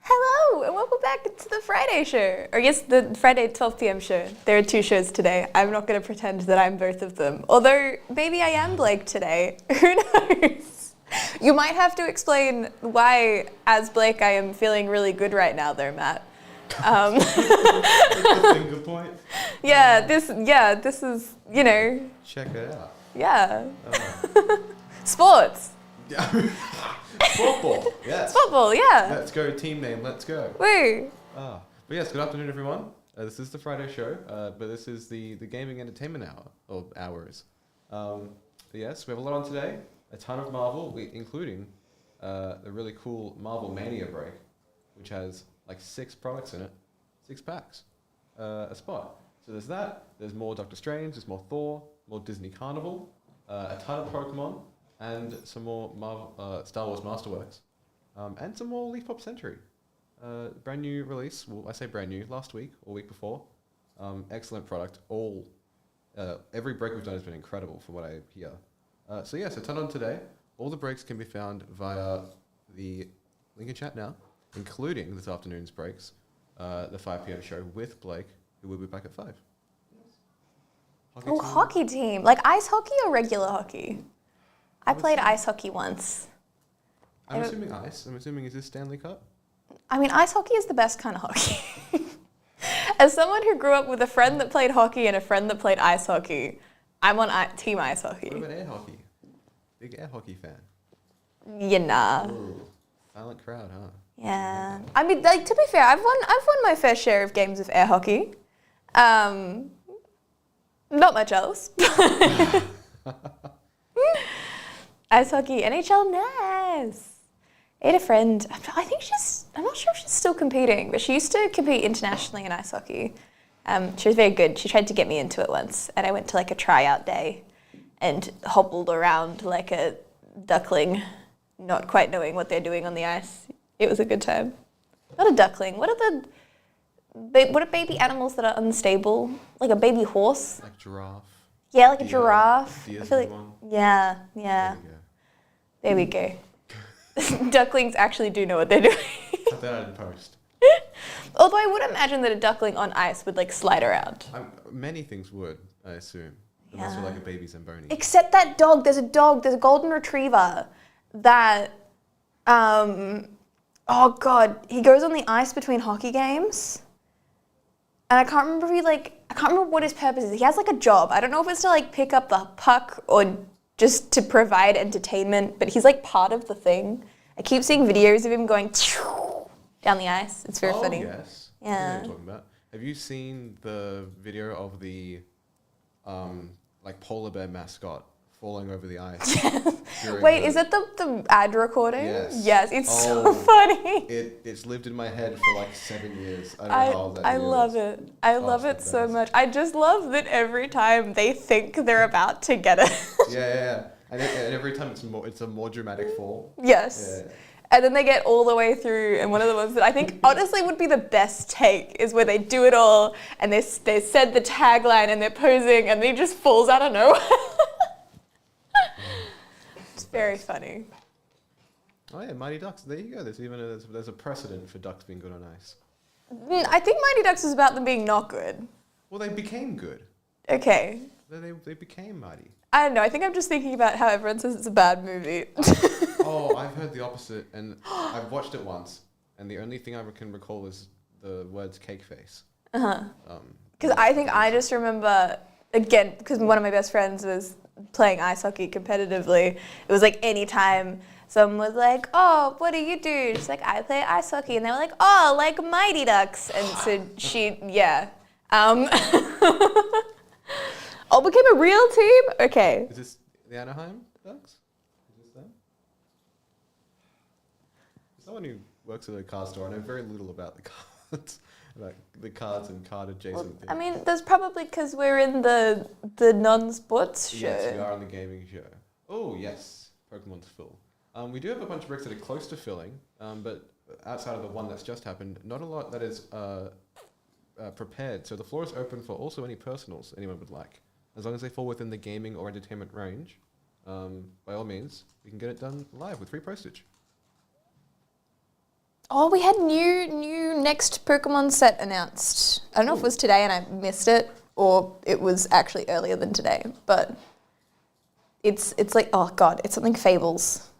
Hello, and welcome back to the Friday show. Or yes, the Friday 12 p.m. show. There are two shows today. I'm not going to pretend that I'm both of them. Although, maybe I am Blake today. Who knows? You might have to explain why, as Blake, I am feeling really good right now, though, Matt. That's a finger point. This is, Check it out. yeah. Sports. Football. Yes. Football, yeah. Let's go. Team name. Let's go. Woo. But yes, good afternoon, everyone. This is the Friday show, but this is the gaming entertainment hour, or hours. But yes, we have a lot on today. A ton of Marvel, including a really cool Marvel Mania break, which has like 6 products in it, 6 packs, a spot. So there's that. There's more Doctor Strange. There's more Thor. More Disney Carnival. A ton of Pokemon. And some more Marvel, Star Wars Masterworks. And some more Leaf Pop Century. Brand new release. Well, I say brand new. Last week or week before. Excellent product. Every break we've done has been incredible from what I hear. So yes, a ton on today. All the breaks can be found via the link in chat now, including this afternoon's breaks, the 5 p.m. show with Blake, who will be back at 5. Hockey team. Like ice hockey or regular hockey? I played ice hockey once. I'm assuming ice. I'm assuming is this Stanley Cup? I mean, ice hockey is the best kind of hockey. As someone who grew up with a friend that played hockey and a friend that played ice hockey, I'm on team ice hockey. What about air hockey? Big air hockey fan. Yeah, nah. Ooh, silent crowd, huh? Yeah. I mean, like, to be fair, I've won my fair share of games of air hockey. Not much else. Ice hockey, NHL, nice. I had a friend, I'm not sure if she's still competing, but she used to compete internationally in ice hockey. She was very good. She tried to get me into it once, and I went to like a tryout day and hobbled around like a duckling, not quite knowing what they're doing on the ice. It was a good time. Not a duckling. What are baby animals that are unstable? Like a baby horse? Like giraffe. Yeah, like a giraffe. Deer's I feel like, one. yeah. There we go. Ducklings actually do know what they're doing. Cut that out in post. Although I would imagine that a duckling on ice would like slide around. Many things would, I assume. Unless you're like a baby Zamboni. Except that dog. There's a golden retriever that, oh God, he goes on the ice between hockey games. And I can't remember what his purpose is. He has like a job. I don't know if it's to like pick up the puck or just to provide entertainment, but he's like part of the thing. I keep seeing videos of him going down the ice. It's very funny. Yes. Yeah. I know what you're talking about. Have you seen the video of the like polar bear mascot falling over the ice? Wait, is that the ad recording? Yes. Yes, it's so funny. It's lived in my head for like 7 years. I don't know how old that I video love is. it. I love it so much. I just love that every time they think they're about to get it. Yeah. And every time it's a more dramatic fall. Yes. Yeah. And then they get all the way through, and one of the ones that I think honestly would be the best take is where they do it all, and they said the tagline, and they're posing, and they just falls out of nowhere. It's very funny. Oh yeah, Mighty Ducks. There you go. There's a precedent for ducks being good on ice. I think Mighty Ducks is about them being not good. Well, they became good. Okay. They became mighty. I don't know. I think I'm just thinking about how everyone says it's a bad movie. Oh, I've heard the opposite, and I've watched it once, and the only thing I can recall is the words "cake face." Because I think I just remember, again, because one of my best friends was playing ice hockey competitively. It was like any time someone was like, "Oh, what do you do?" She's like, "I play ice hockey," and they were like, "Oh, like Mighty Ducks," and so Oh, became a real team? Okay. Is this the Anaheim Ducks? Is this them? Someone who works at a car store. I know very little about the cards, about the cards and card adjacent things. I mean, there's probably because we're in the non-sports show. Yes, we are on the gaming show. Oh yes, Pokemon's full. We do have a bunch of bricks that are close to filling, but outside of the one that's just happened, not a lot that is prepared. So the floor is open for also any personals anyone would like. As long as they fall within the gaming or entertainment range, by all means, we can get it done live with free postage. Oh, we had new next Pokemon set announced. I don't know if it was today and I missed it, or it was actually earlier than today. But it's like, oh god, it's something Fables,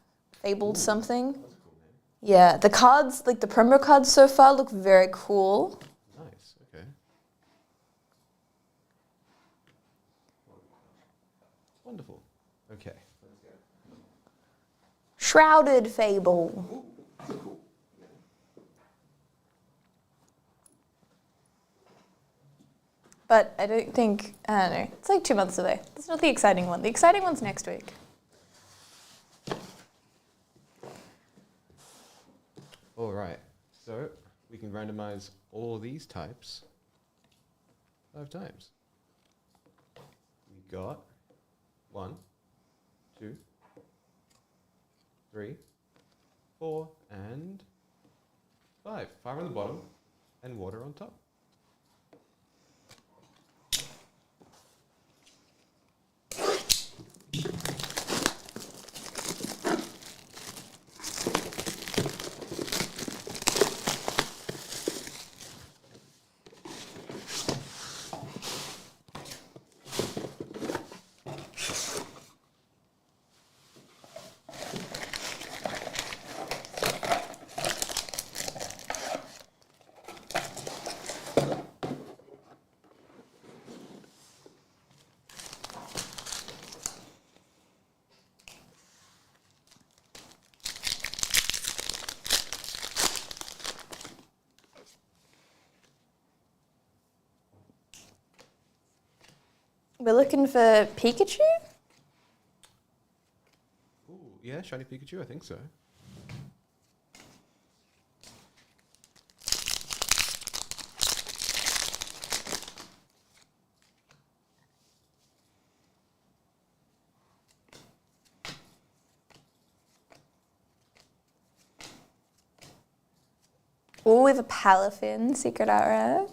Fabled something. That's a cool name. Yeah, the cards, like the promo cards so far, look very cool. Nice. Okay. Wonderful. Okay. Let's go. Shrouded Fable. Ooh, that's cool. But I don't think, I don't know, it's like 2 months away. That's not the exciting one. The exciting one's next week. All right. So we can randomize all these types 5 times. We got 1, 2, 3, 4, and 5. 5 on the bottom and water on top. We're looking for Pikachu? Ooh, yeah, shiny Pikachu, I think so. Oh, we have a Palafin, Secret Art Rare.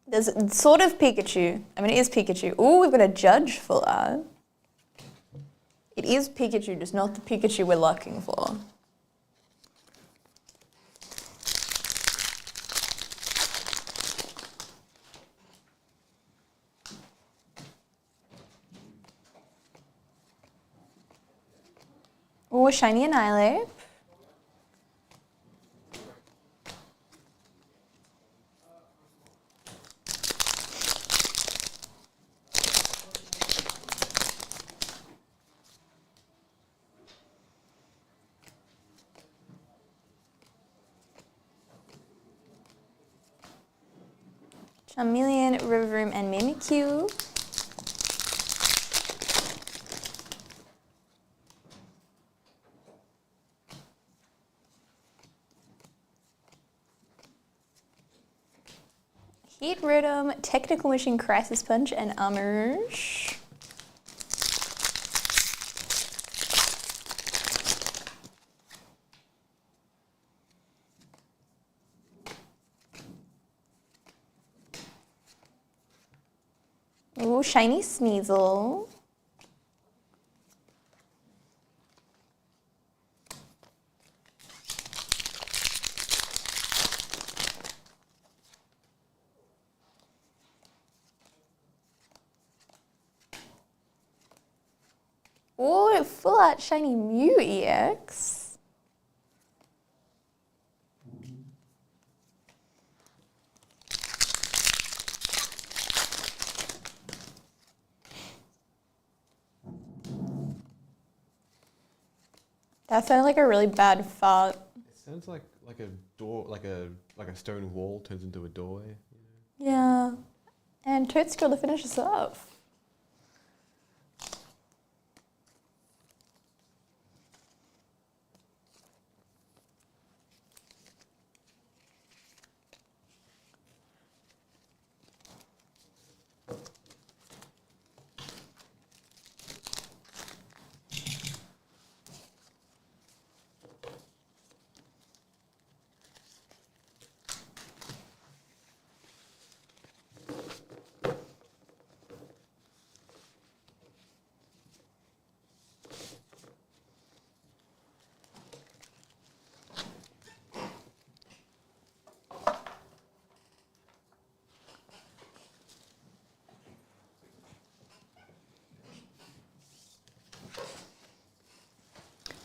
There's sort of Pikachu. I mean, it is Pikachu. Oh, we've got a Judge full art. It is Pikachu, just not the Pikachu we're looking for. Oh, shiny Annihilate. Charmeleon, Rivaroom, and Mimikyu. Heat Rotom, Technical Machine, Crisis Punch, and Armourouge. Ooh, shiny Sneasel. Ooh, full art shiny Mew EX. That sounded like a really bad fart. It sounds like a door, like a stone wall turns into a doorway. Yeah. And Toadstool to finish us off.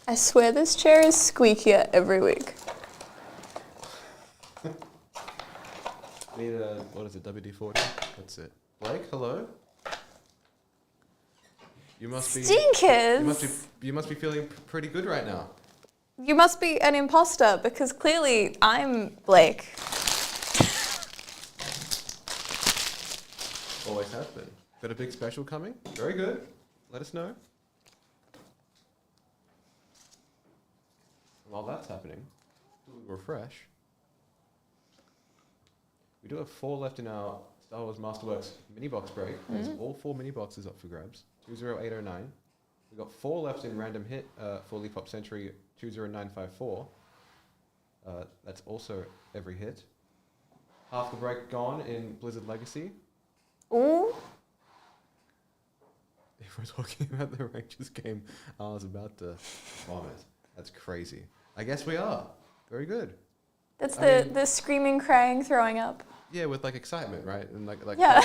I swear this chair is squeakier every week. Need a, what is it, WD-40? That's it. Blake, hello? You must be... Stinkers! You must be feeling pretty good right now. You must be an imposter because clearly I'm Blake. Always has been. Got a big special coming? Very good. Let us know. While that's happening, refresh. We do have 4 left in our Star Wars Masterworks mini box break. There's all 4 mini boxes up for grabs. 20809. We've got 4 left in random hit for Leap Up Century 20954. That's also every hit. Half the break gone in Blizzard Legacy. Ooh. If we're talking about the Rangers game, I was about to vomit. That's crazy. I guess we are. Very good. That's the screaming, crying, throwing up. Yeah, with like excitement, right? And like yeah.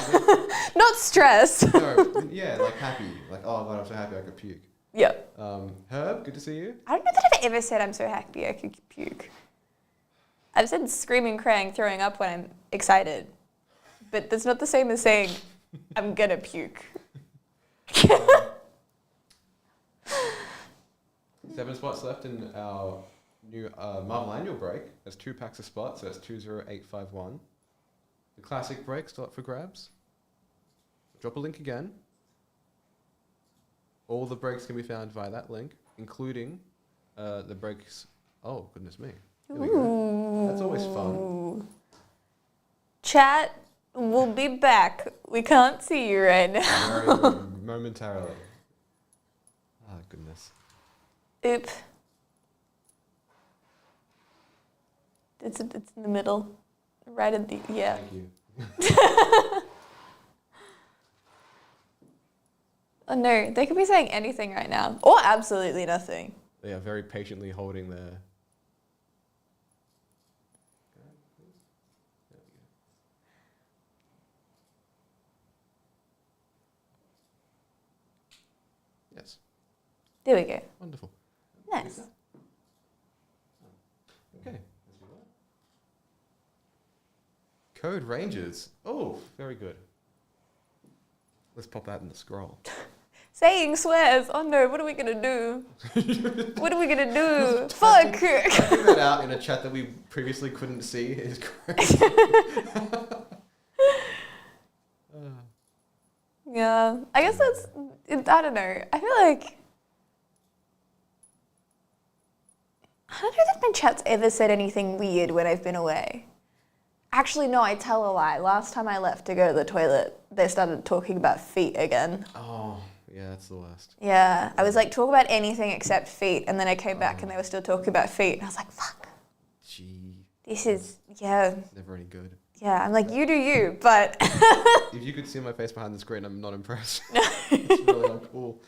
Not stress. No, yeah, like happy. Like, oh god, I'm so happy I could puke. Yeah. Herb, good to see you. I don't know that I've ever said I'm so happy I could puke. I've said screaming, crying, throwing up when I'm excited. But that's not the same as saying I'm gonna puke. 7 spots left in our new Marvel annual break. There's 2 packs of spots, so that's 20851. The classic break still up for grabs. Drop a link again. All the breaks can be found via that link, including the breaks. Oh, goodness me. There we go. That's always fun. Chat, we'll be back. We can't see you right now. Very momentarily. Ah, goodness. Oop. It's in the middle. Right at the, yeah. Thank you. Oh no, they could be saying anything right now. Or absolutely nothing. They are very patiently holding their... Yes. There we go. Wonderful. Nice. Okay. Code Rangers. Oh, very good. Let's pop that in the scroll. Saying swears. Oh no, what are we gonna do? What are we gonna do? Fuck! Typing that out in a chat that we previously couldn't see is crazy. Yeah, I guess that's, I don't know. I feel like, I don't know that my chat's ever said anything weird when I've been away. Actually, no, I tell a lie. Last time I left to go to the toilet, they started talking about feet again. Oh, yeah, that's the worst. Yeah, I was like, talk about anything except feet, and then I came back and they were still talking about feet, and I was like, fuck. Gee. This is, yeah. Never any good. Yeah, I'm like, you do you, but... If you could see my face behind the screen, I'm not impressed. It's really uncool.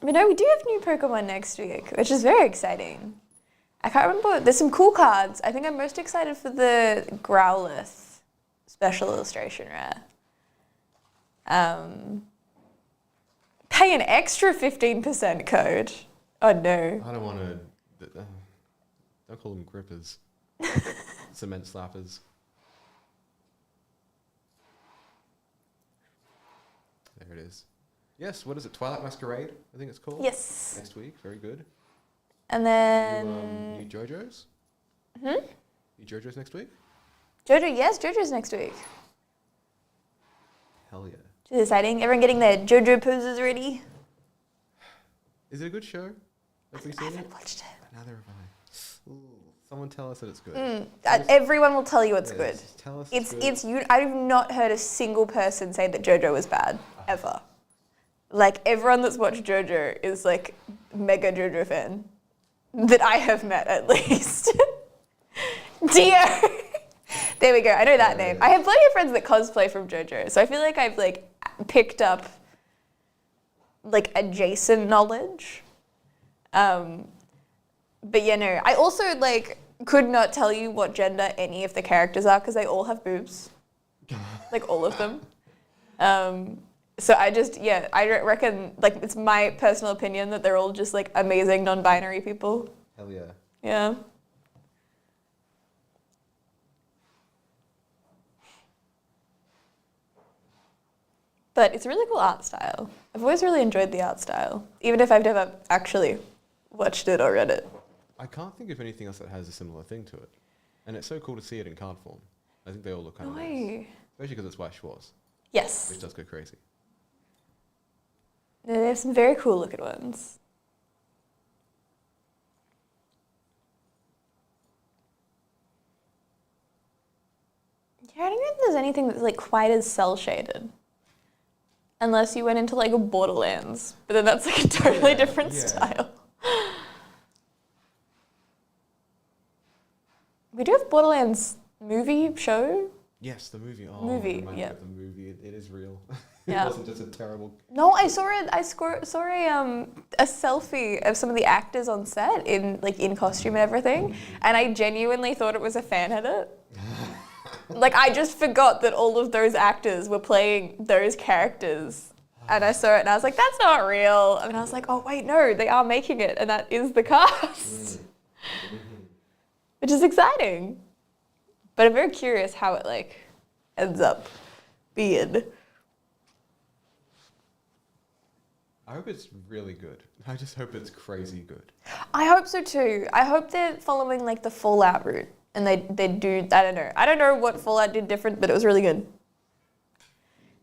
But no, we do have new Pokemon next week, which is very exciting. I can't remember, there's some cool cards. I think I'm most excited for the Growlithe special illustration rare. Pay an extra 15% code. Oh no. I don't want to... don't call them grippers. Cement slappers. There it is. Yes, what is it? Twilight Masquerade, I think it's called? Yes. Next week, very good. And then... New JoJo's? Hmm? New JoJo's next week? JoJo, yes, JoJo's next week. Hell yeah. Which is exciting. Everyone getting their JoJo poses ready? Is it a good show? Have we I seen it? haven't watched it. Neither have I. Ooh, someone tell us that it's good. Everyone will tell you it's good. Just tell us it's good. You. I've not heard a single person say that JoJo was bad, ever. Like, everyone that's watched JoJo is like mega JoJo fan. That I have met, at least. Dio! There we go, I know that name. I have plenty of friends that cosplay from JoJo, so I feel like I've like picked up like adjacent knowledge. But yeah, no. I also like could not tell you what gender any of the characters are because they all have boobs. Like all of them. So I reckon, like, it's my personal opinion that they're all just, like, amazing non-binary people. Hell yeah. Yeah. But it's a really cool art style. I've always really enjoyed the art style, even if I've never actually watched it or read it. I can't think of anything else that has a similar thing to it. And it's so cool to see it in card form. I think they all look kind of nice. Especially because it's White Schwartz. Yes. Which does go crazy. They have some very cool looking ones. Yeah, I don't think there's anything that's like quite as cell shaded. Unless you went into like a Borderlands. But then that's like a totally different style. We do have Borderlands movie show. Yes, the movie. Oh, movie, yeah. The movie, it is real. Yeah. It wasn't just a terrible... No, I saw it. I saw a selfie of some of the actors on set in costume and everything, and I genuinely thought it was a fan edit. Like, I just forgot that all of those actors were playing those characters, and I saw it and I was like, that's not real. And I was like, oh wait, no, they are making it, and that is the cast, which is exciting. But I'm very curious how it like ends up being. I hope it's really good. I just hope it's crazy good. I hope so too. I hope they're following like the Fallout route and they do, I don't know. I don't know what Fallout did different, but it was really good.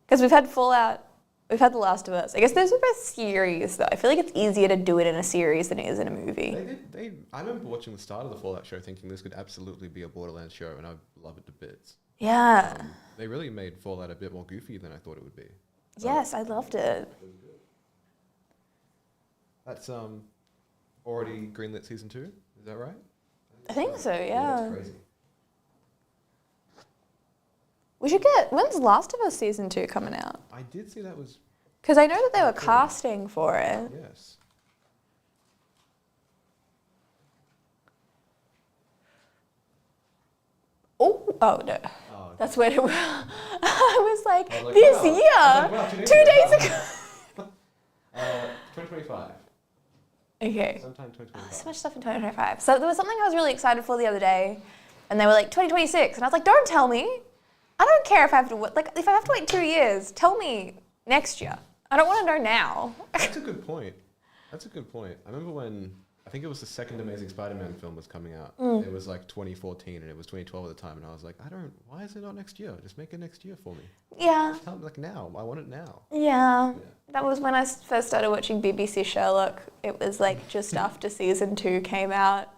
Because we've had Fallout, we've had The Last of Us. I guess those are both series though. I feel like it's easier to do it in a series than it is in a movie. I remember watching the start of the Fallout show thinking this could absolutely be a Borderlands show, and I love it to bits. Yeah. They really made Fallout a bit more goofy than I thought it would be. Yes, I loved it. That's already greenlit season 2, is that right? I think so, yeah. That's crazy. We should get, when's Last of Us season 2 coming out? I did see that was... Because I know that they were casting for it. Yes. Oh no. Oh, That's when it was. I was like, I was like, this wow. year, I was like, wow, 2 days ago. 2025. Okay. Sometime Oh, 2025. so much stuff in 2025. So there was something I was really excited for the other day, and they were like 2026, and I was like, don't tell me. I don't care if I have to if I have to wait 2 years. Tell me next year. I don't want to know now. That's a good point. That's a good point. I remember when, I think it was the second Amazing Spider-Man film was coming out. It was like 2014 and it was 2012 at the time, and I was like, why is it not next year? Just make it next year for me. Yeah. Tell me, like, now. I want it now. Yeah. That was when I first started watching BBC Sherlock. It was like just after season 2 came out.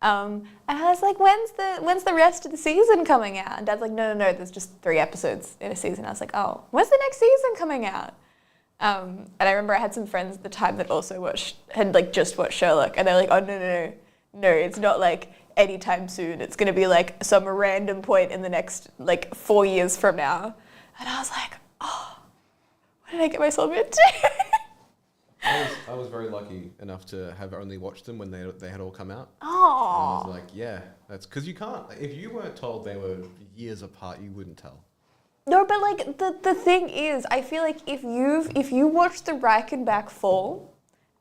And I was like, when's the rest of the season coming out? And Dad's like, no, there's just 3 episodes in a season. I was like, oh, when's the next season coming out? And I remember I had some friends at the time that also had just watched Sherlock, and they're like, oh, no, it's not like anytime soon. It's going to be like some random point in the next 4 years from now. And I was like, oh, what did I get myself into? I was very lucky enough to have only watched them when they had all come out. Oh. And I was like, yeah, that's because you can't, if you weren't told they were years apart, you wouldn't tell. No, but the thing is, I feel like if you watched the Reichenbach fall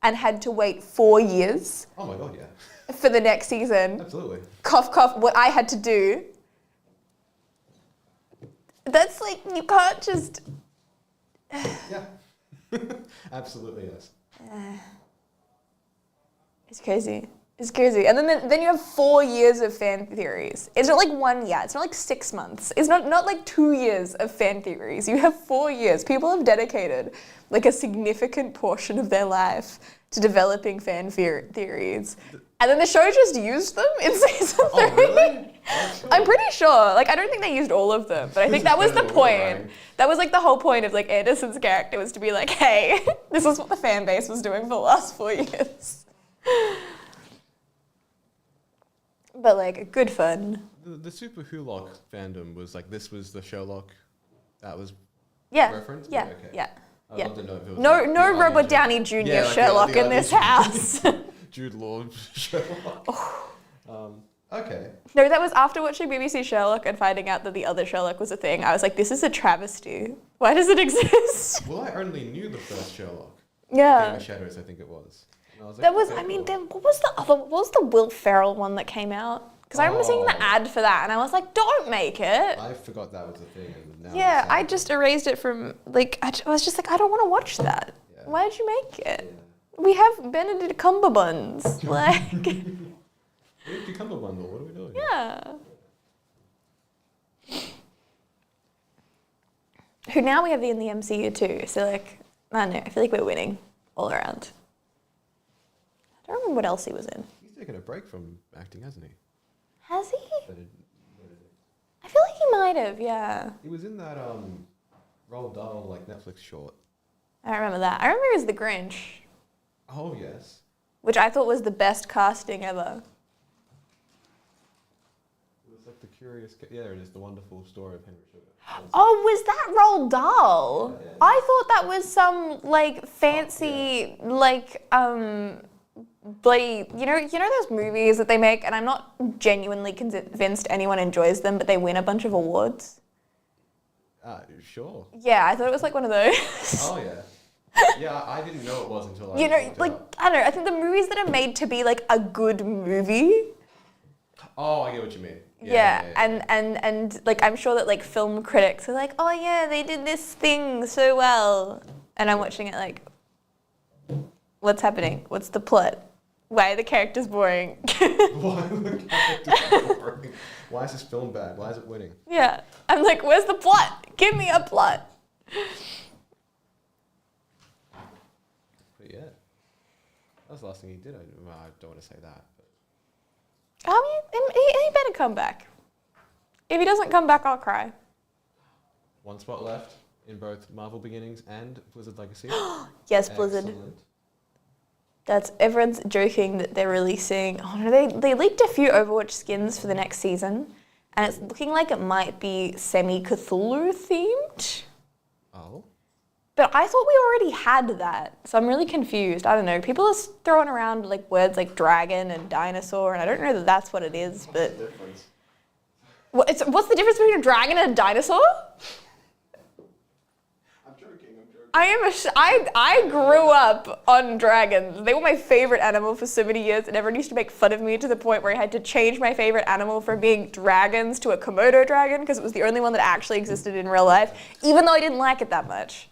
and had to wait 4 years. Oh my God, yeah. For the next season. Absolutely. Cough, cough, what I had to do. That's like, you can't just. Yeah. Absolutely, yes. It's crazy. It's crazy. And then you have 4 years of fan theories. It's not like 1 year. It's not like 6 months. It's not like 2 years of fan theories. You have 4 years. People have dedicated like a significant portion of their life to developing fan theories. And then the show just used them in season 3. Oh, really? I'm pretty sure. Like, I don't think they used all of them, but I think that was the point. That was like the whole point of like Anderson's character, was to be like, hey, this is what the fan base was doing for the last 4 years. But like, good fun. The Super Wholock fandom was like, this was the Sherlock that was referenced? Yeah, Okay. yeah. I'd Yeah. love to know if it was No, like no the Robert RDJ. Downey Jr. Yeah, like Sherlock the in this RDJ. house. Jude Law Sherlock. Okay. No, that was after watching BBC Sherlock and finding out that the other Sherlock was a thing. I was like, this is a travesty. Why does it exist? Well, I only knew the first Sherlock. Yeah. Game of Shadows, I think it was. And I was like, There was, okay, I mean, cool. then what was the Will Ferrell one that came out? Because I remember seeing the ad for that and I was like, don't make it. I forgot that was a thing. And now Yeah, it's I like- just erased it from, like, I was just like, I don't want to watch that. Yeah. Why did you make it? Yeah. We have Benedict Cumberbuns. Like, We have Cucumber Bundle. What are we doing? yeah. Who now we have in the MCU too. So, like, I don't know. I feel like we're winning all around. I don't remember what else he was in. He's taken a break from acting, hasn't he? Has he? Benedict. I feel like he might have, yeah. He was in that Roald Dahl like Netflix short. I don't remember that. I remember he was the Grinch, Oh yes. which I thought was the best casting ever. It was like the curious. Yeah, it is the wonderful story of Henry Sugar. Oh, was that Roald Dahl? Yeah. I thought that was some like fancy like bloody you know those movies that they make, and I'm not genuinely convinced anyone enjoys them, but they win a bunch of awards. Sure. Yeah, I thought it was like one of those. Oh yeah. Yeah, I didn't know it was until I You know, looked it like up. I don't know. I think the movies that are made to be like a good movie. Oh, I get what you mean. Yeah. And like I'm sure that like film critics are like, oh yeah, they did this thing so well, and I'm watching it like, what's happening? What's the plot? Why are the characters boring? Why are the characters boring? Why is this film bad? Why is it winning? Yeah, I'm like, where's the plot? Give me a plot. But yeah, that was the last thing he did. I don't want to say that. But I mean, he better come back. If he doesn't come back, I'll cry. one spot left in both Marvel Beginnings and Blizzard Legacy. Yes, Blizzard. Excellent. That's everyone's joking that they're releasing. Oh no, they leaked a few Overwatch skins for the next season, and it's looking like it might be semi-Cthulhu themed. Oh. But I thought we already had that, so I'm really confused. I don't know. People are throwing around like words like dragon and dinosaur, and I don't know that that's what it is. But Difference. what's the difference between a dragon and a dinosaur? I'm joking. I grew up on dragons. They were my favorite animal for so many years, and everyone used to make fun of me to the point where I had to change my favorite animal from being dragons to a Komodo dragon because it was the only one that actually existed in real life, even though I didn't like it that much.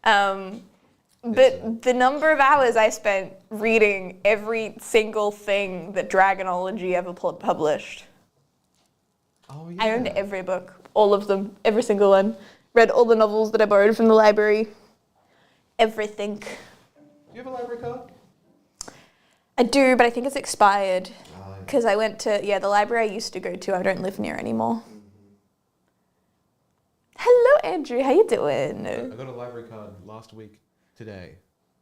But the number of hours I spent reading every single thing that Dragonology ever published. Oh yeah. I owned every book, all of them, every single one. Read all the novels that I borrowed from the library. Everything. Do you have a library card? I do, but I think it's expired. Oh, yeah. Because I went to, the library I used to go to, I don't live near anymore. Hello, Andrew. How you doing? I got a library card last week today,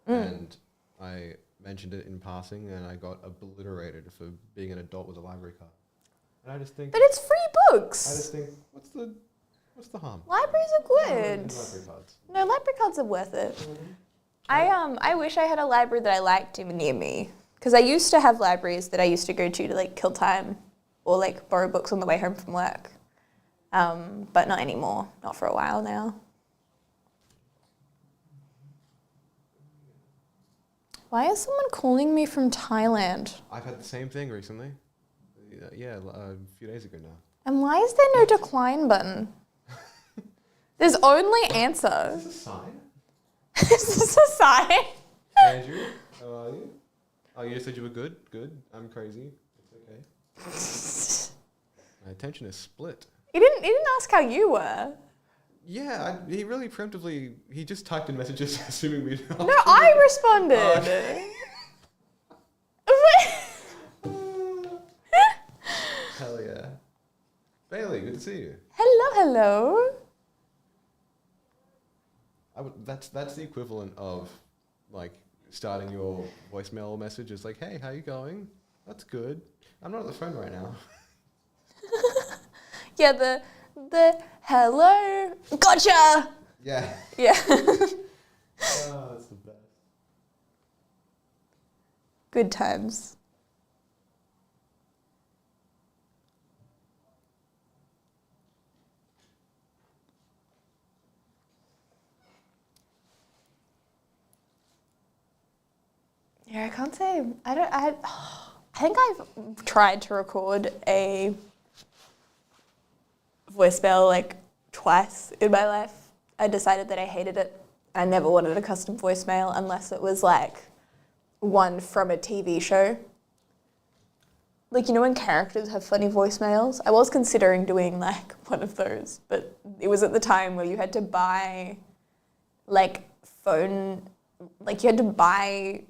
and I mentioned it in passing, and I got obliterated for being an adult with a library card. And I just think, But it's free I books. just think, what's the harm? Libraries are good. Library cards. No, library cards are worth it. I wish I had a library that I liked near me. Because I used to have libraries that I used to go to like kill time or like borrow books on the way home from work. But not anymore. Not for a while now. Why is someone calling me from Thailand? I've had the same thing recently. Yeah, a few days ago now. And why is there no decline button? There's only answer. Is this a sign? Is this a sign? Andrew, how are you? Oh, you just said you were good? Good. I'm crazy. It's okay. My attention is split. He didn't ask how you were. Yeah, he really preemptively, he just typed in messages assuming we'd... No, I responded. Hell yeah. Bailey, good to see you. Hello. That's the equivalent of, like, starting your voicemail message as like, hey, how you going? That's good. I'm not on the phone right now. Yeah, the hello. Gotcha. Yeah. Yeah. Oh, that's the best. Good times. Yeah, I can't say. I think I've tried to record a voicemail like twice in my life. I decided that I hated it. I never wanted a custom voicemail unless it was like one from a TV show. Like, you know when characters have funny voicemails? I was considering doing like one of those, but it was at the time where you had to buy like phone, like you had to buy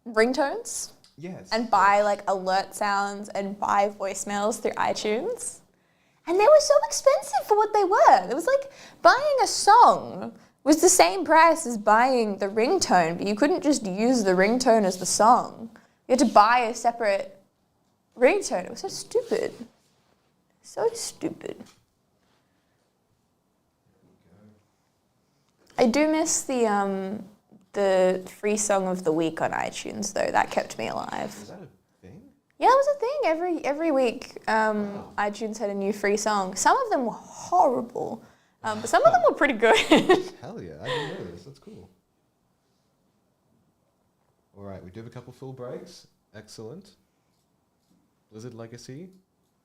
ringtones. Yes. And buy like alert sounds and buy voicemails through iTunes. And they were so expensive for what they were. It was like buying a song was the same price as buying the ringtone, but you couldn't just use the ringtone as the song. You had to buy a separate ringtone. It was so stupid. So stupid. I do miss the free song of the week on iTunes, though. That kept me alive. Is that a thing? Yeah, it was a thing. Every week, iTunes had a new free song. Some of them were horrible, but some of them were pretty good. Hell yeah, I didn't know this. That's cool. All right, we do have a couple full breaks. Excellent. Blizzard Legacy.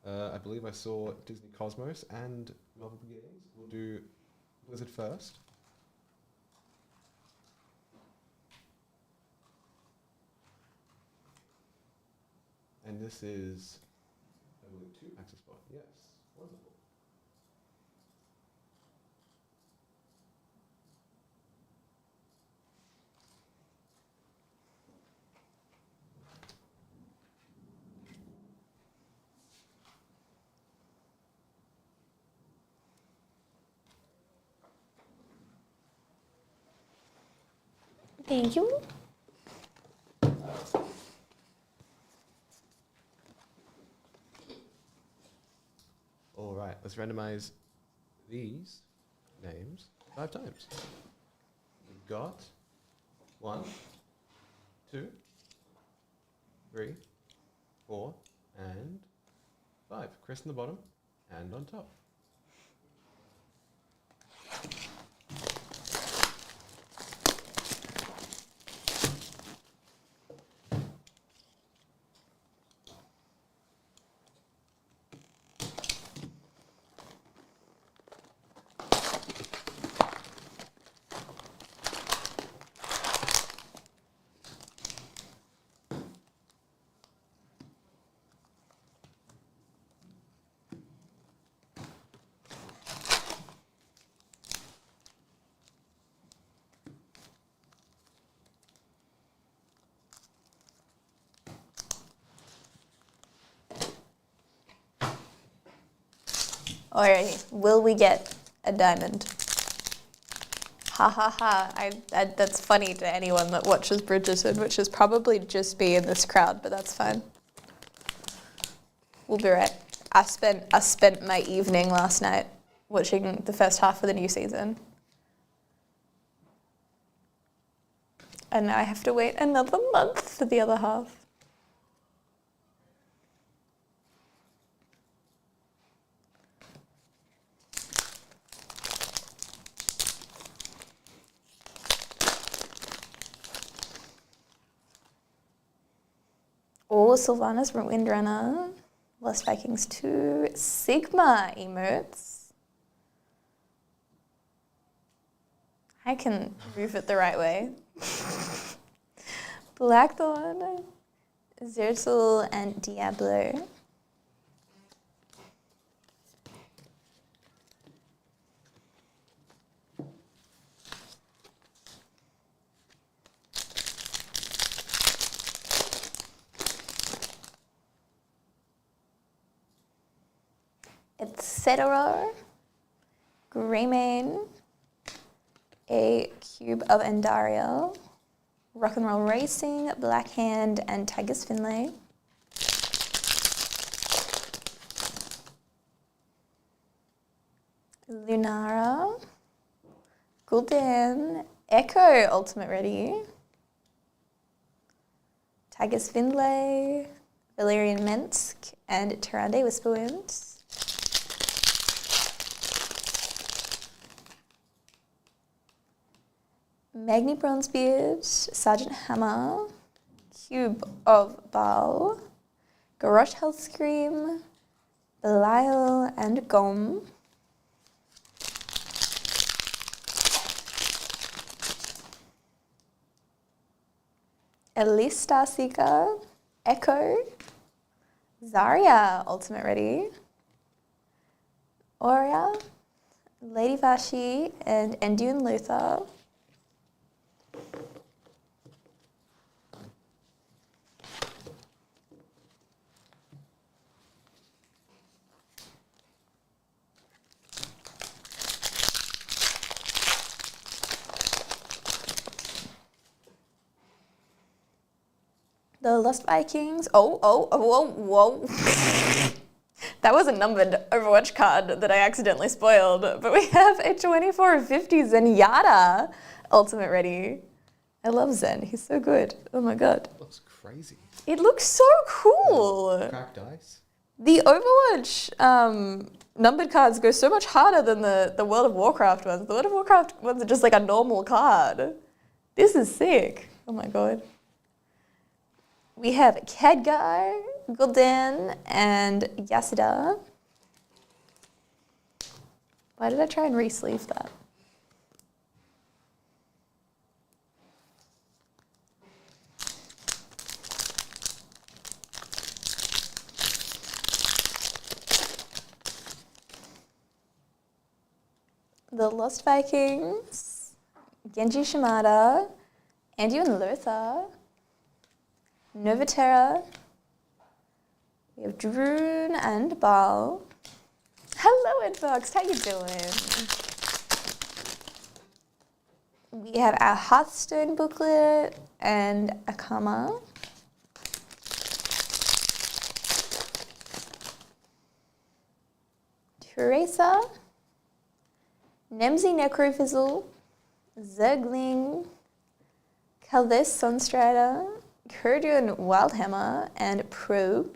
I believe I saw Disney Cosmos and Marvel Beginnings. We'll do Blizzard first. And this is, I believe, 2 access spot. Yes, wonderful. Thank you. All right, let's randomize these names 5 times. We've got 1, 2, 3, 4, and 5. Chris on the bottom and on top. Alrighty, will we get a diamond? Ha ha ha. That's funny to anyone that watches Bridgerton, which is probably just me in this crowd, but that's fine. We'll be right. I spent my evening last night watching the first half of the new season. And now I have to wait another month for the other half. All Sylvanas from Windrunner, Lost Vikings 2, Sigma emotes. I can move it the right way. Blackthorn, Zertul, and Diablo. Etc. Greymane, a Cube of Endaria, Rock and Roll Racing, Blackhand, and Tigers Finlay. Lunara, Gul'dan, Echo Ultimate Ready, Tigers Finlay, Valerian Minsk, and Tyrande Whisperwind. Magni Bronzebeard, Sergeant Hammer, Cube of Baal, Garrosh Hellscream, Belial and Gom, Elise Starseeker, Echo, Zarya, Ultimate Ready, Aurea, Lady Vashi, and Enduin Luther. The Lost Vikings. Whoa. That was a numbered Overwatch card that I accidentally spoiled. But we have a 24 of 50 Zenyatta Ultimate Ready. I love Zen. He's so good. Oh my god. It looks crazy. It looks so cool. Cracked dice. The Overwatch numbered cards go so much harder than the World of Warcraft ones. The World of Warcraft ones are just like a normal card. This is sick. Oh my god. We have Khadgar, Gul'dan, and Yasuda. Why did I try and re-sleeve that? The Lost Vikings, Genji Shimada, Anduin Lothar, Novaterra, we have Droon and Baal. Hello, Inbox, how you doing? We have our Hearthstone booklet and Akama. Teresa, Nemzi Necrofizzle, Zergling, Kaldes Sunstrider, Kurdian Wildhammer, and Probe.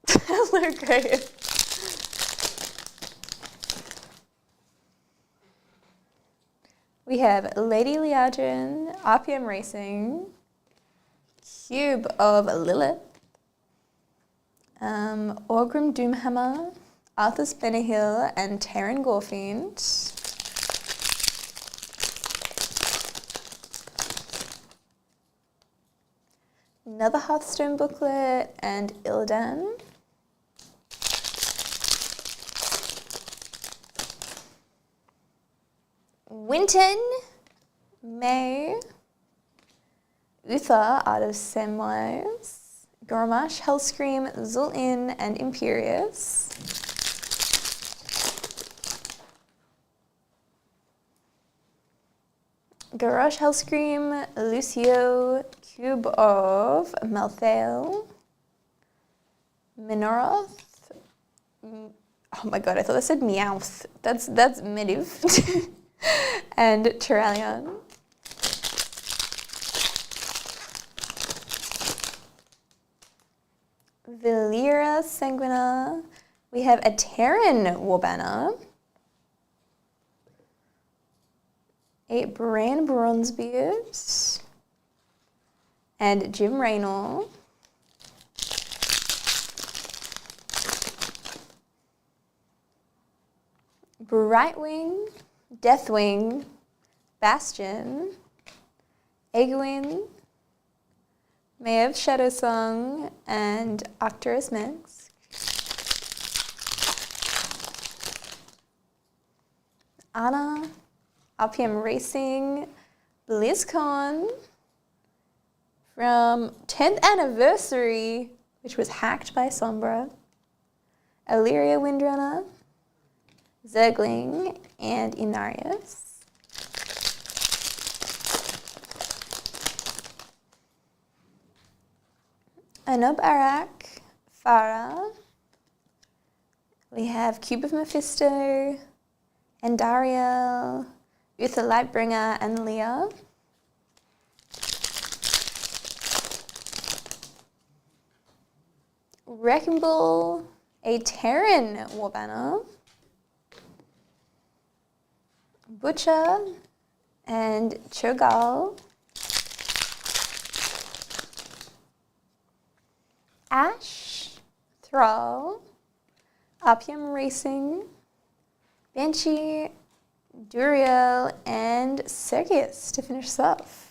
Hello, Graham. We have Lady Liadrin, RPM Racing, Cube of Lilith, Orgrim Doomhammer, Arthas Benehill, and Terran Gorfiend. Another Hearthstone booklet and Illidan. Winton, May, Uther, Art of Samwise, Gormash, Hellscream, Zul'in, and Imperius. Garrosh, Hellscream, Lucio, Cube of Malthael, Minoroth. Oh my god, I thought I said Meowth. That's Mediv. And Turalion. Valera Sanguina. We have a Terran Warbanner. A Bran Bronzebeard. And Jim Raynor. Brightwing, Deathwing, Bastion, Egwin, Mayev Shadowsong, and Arcturus Mix. Anna, RPM Racing, BlizzCon, from 10th anniversary, which was hacked by Sombra, Illyria Windrunner, Zergling, and Inarius. Anub Arak, Farah. We have Cube of Mephisto, Andariel, Uther Lightbringer, and Leah. Wrecking Ball, a Terran War Banner, Butcher, and Cho'Gall, Ash, Thrall, Arpium Racing, Banshee, Duriel, and Sergius to finish us off.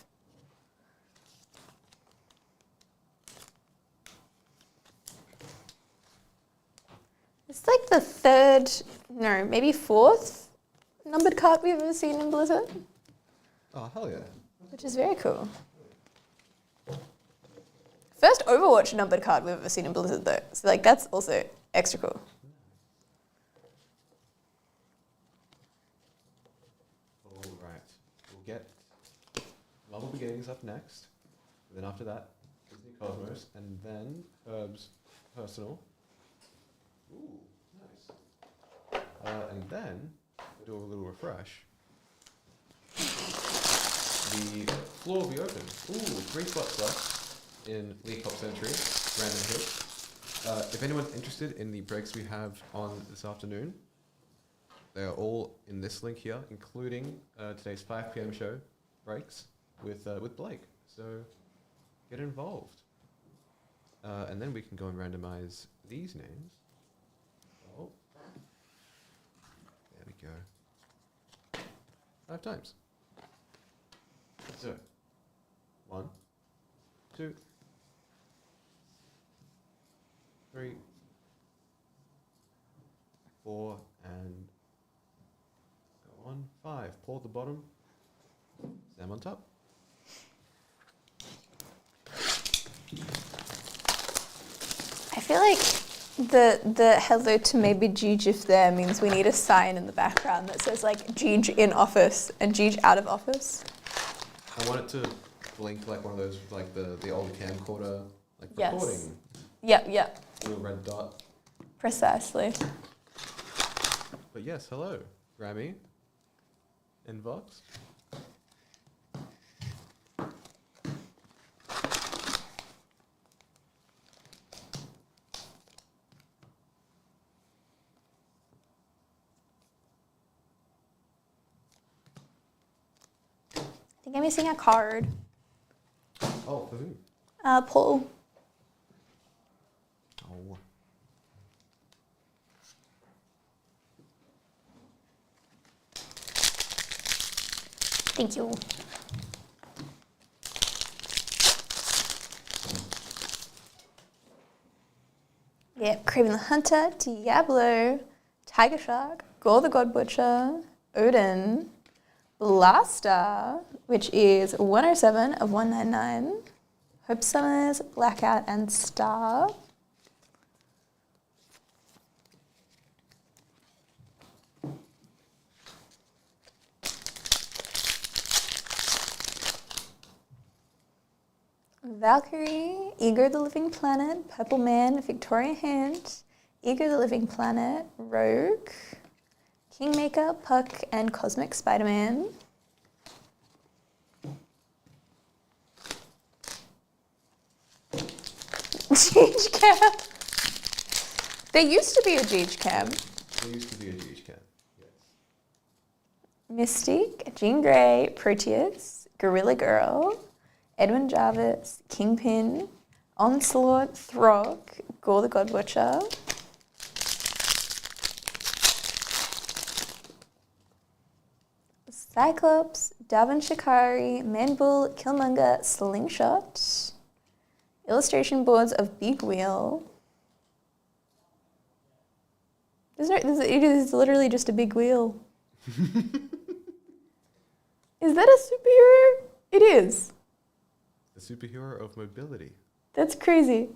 It's like the third, no, maybe fourth numbered card we've ever seen in Blizzard. Oh, hell yeah. Which is very cool. First Overwatch numbered card we've ever seen in Blizzard though. So like that's also extra cool. All right. We'll get Marvel Beginnings up next. Then after that, Disney Cosmos, and then Herb's Personal. Ooh, nice. And then we'll do a little refresh. The floor will be open. Ooh, 3 spots left in League Cup Century, random hit. If anyone's interested in the breaks we have on this afternoon, they are all in this link here, including today's 5 p.m. show breaks with Blake. So get involved. And then we can go and randomize these names. Oh, there we go. 5 times. So, 1, 2, 3, 4, and go on 5. Pull at the bottom. Sam on top. I feel like the hello to maybe Jeej if there means we need a sign in the background that says like Jeej in office and Jeej out of office. I want it to blink like one of those, like the old camcorder, like Yes. recording. Yep. Little red dot. Precisely. But yes, hello, Rami and Vox. I think I'm missing a card. Oh, for who? Paul. Oh. Thank you. Yep, Craven the Hunter, Diablo, Tiger Shark, Gore the God Butcher, Odin, Blaster, which is 107 of 199, Hope Summers, Blackout, and Star. Valkyrie, Eager the Living Planet, Purple Man, Victoria Hand, Eager the Living Planet, Rogue, Kingmaker, Puck, and Cosmic Spider-Man. Jeej Cam. There used to be a Jeej Cam. There used to be a Jeej Cam. Yes. Mystique, Jean Grey, Proteus, Gorilla Girl, Edwin Jarvis, Kingpin, Onslaught, Throg, Gore the God Butcher, Cyclops, Darwin Shikari, Manbull, Killmonger, Slingshot, illustration boards of Big Wheel. It is literally just a big wheel. Is that a superhero? It is. The superhero of mobility. That's crazy.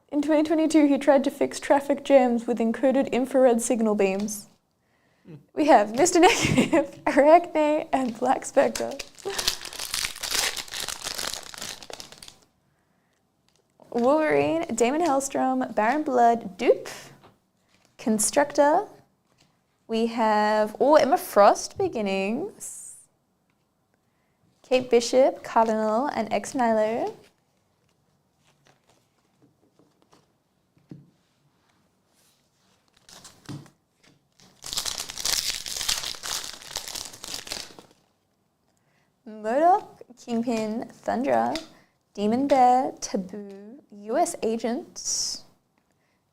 In 2022, he tried to fix traffic jams with encoded infrared signal beams. We have Mr. Negative, Arachne, and Black Spectre. Wolverine, Damon Hellstrom, Baron Blood, Dupe, Constructor. We have, Emma Frost beginnings. Kate Bishop, Cardinal, and Ex Nihilo. Modoc, Kingpin, Thundra, Demon Bear, Taboo, US Agent,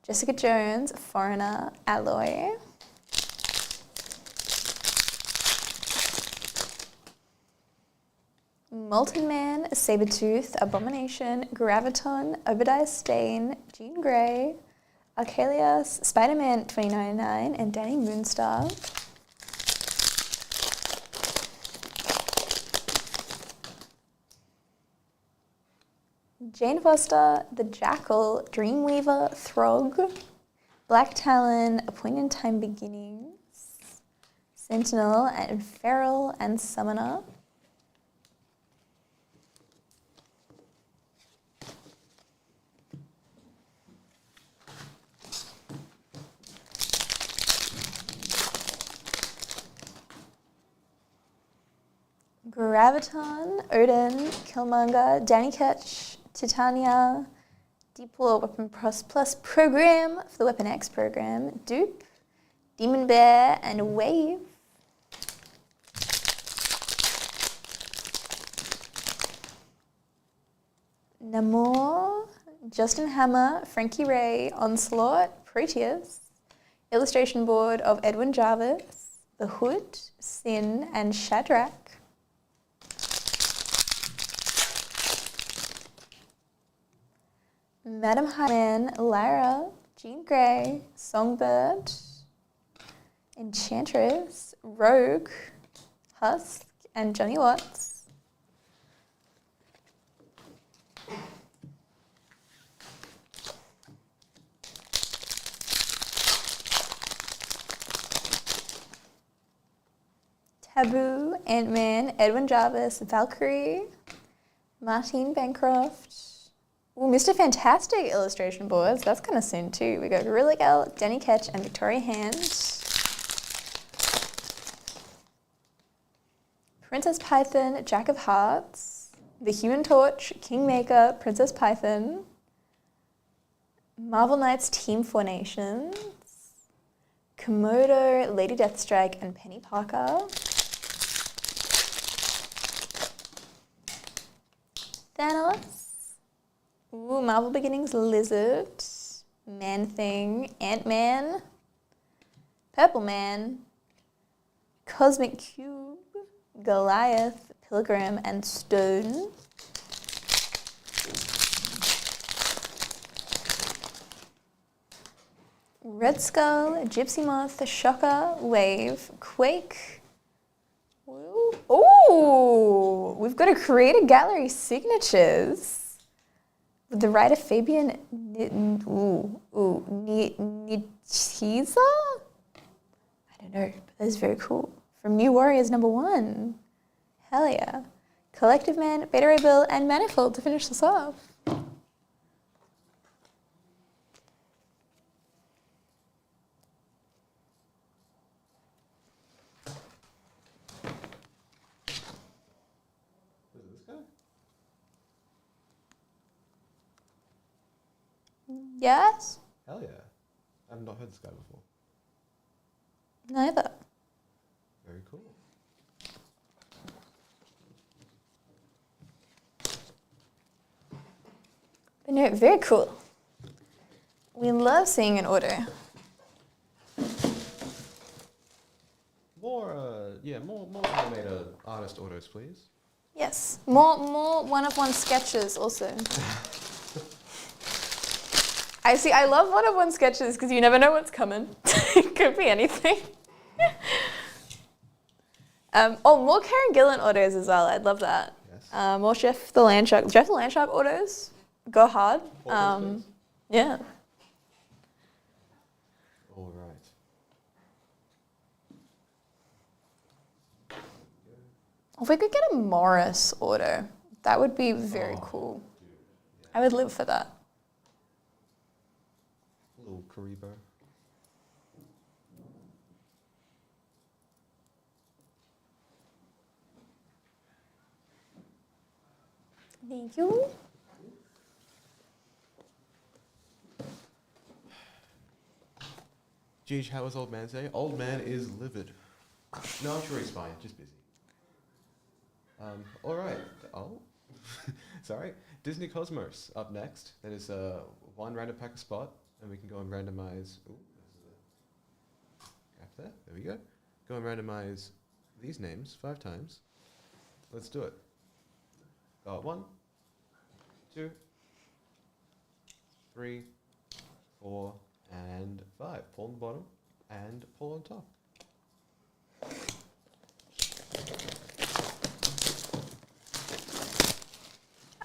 Jessica Jones, Foreigner, Alloy. Molten Man, Sabretooth, Abomination, Graviton, Obadiah Stane, Jean Grey, Archelius, Spider-Man 2099, and Danny Moonstar. Jane Foster, The Jackal, Dreamweaver, Throg, Black Talon, A Point in Time Beginnings, Sentinel, and Feral, and Summoner. Graviton, Odin, Killmonger, Danny Ketch, Titania, Deep War Weapon Plus program for the Weapon X program, Dupe, Demon Bear, and Wave. Namor, Justin Hammer, Frankie Ray, Onslaught, Proteus, illustration board of Edwin Jarvis, The Hood, Sin, and Shadrach. Madam Highman, Lyra, Jean Grey, Songbird, Enchantress, Rogue, Husk, and Johnny Watts. Taboo, Ant-Man, Edwin Jarvis, Valkyrie, Martine Bancroft. Ooh, Mr. Fantastic illustration boards. That's kind of soon too. We got Gorilla Gal, Danny Ketch, and Victoria Hand. Princess Python, Jack of Hearts, The Human Torch, Kingmaker, Princess Python, Marvel Knights Team Formations, Komodo, Lady Deathstrike, and Penny Parker. Thanos. Ooh, Marvel Beginnings Lizard, Man-Thing, Ant-Man, Purple Man, Cosmic Cube, Goliath, Pilgrim, and Stone. Red Skull, Gypsy Moth, Shocker, Wave, Quake. Ooh, we've got a Creator Gallery signatures. With the writer Fabian Nicieza? I don't know, but that's very cool. From New Warriors #1. Hell yeah. Collective Man, Beta Ray Bill, and Manifold to finish this off. Yes? Hell yeah. I've not heard this guy before. Neither. Very cool. But no, very cool. We love seeing an order. More animated artist orders, please. Yes. More one-of-one sketches also. I love one-of-one sketches because you never know what's coming. It could be anything. More Karen Gillan autos as well. I'd love that. Yes. More Jeff the Landshark autos. Go hard. Yeah. All right. If we could get a Morris auto, that would be very cool. Dude, yeah. I would live for that. Little Karibo. Thank you. Geez, how was old man say? Old man is livid. No, I'm sure he's fine, just busy. All right. Oh, sorry. Disney Cosmos up next. That is one random pack a spot, and we can go and randomize. Ooh, gap there. There we go. Go and randomize these names 5 times. Let's do it. Got 1, 2, 3, 4, and 5. Pull on the bottom and pull on top.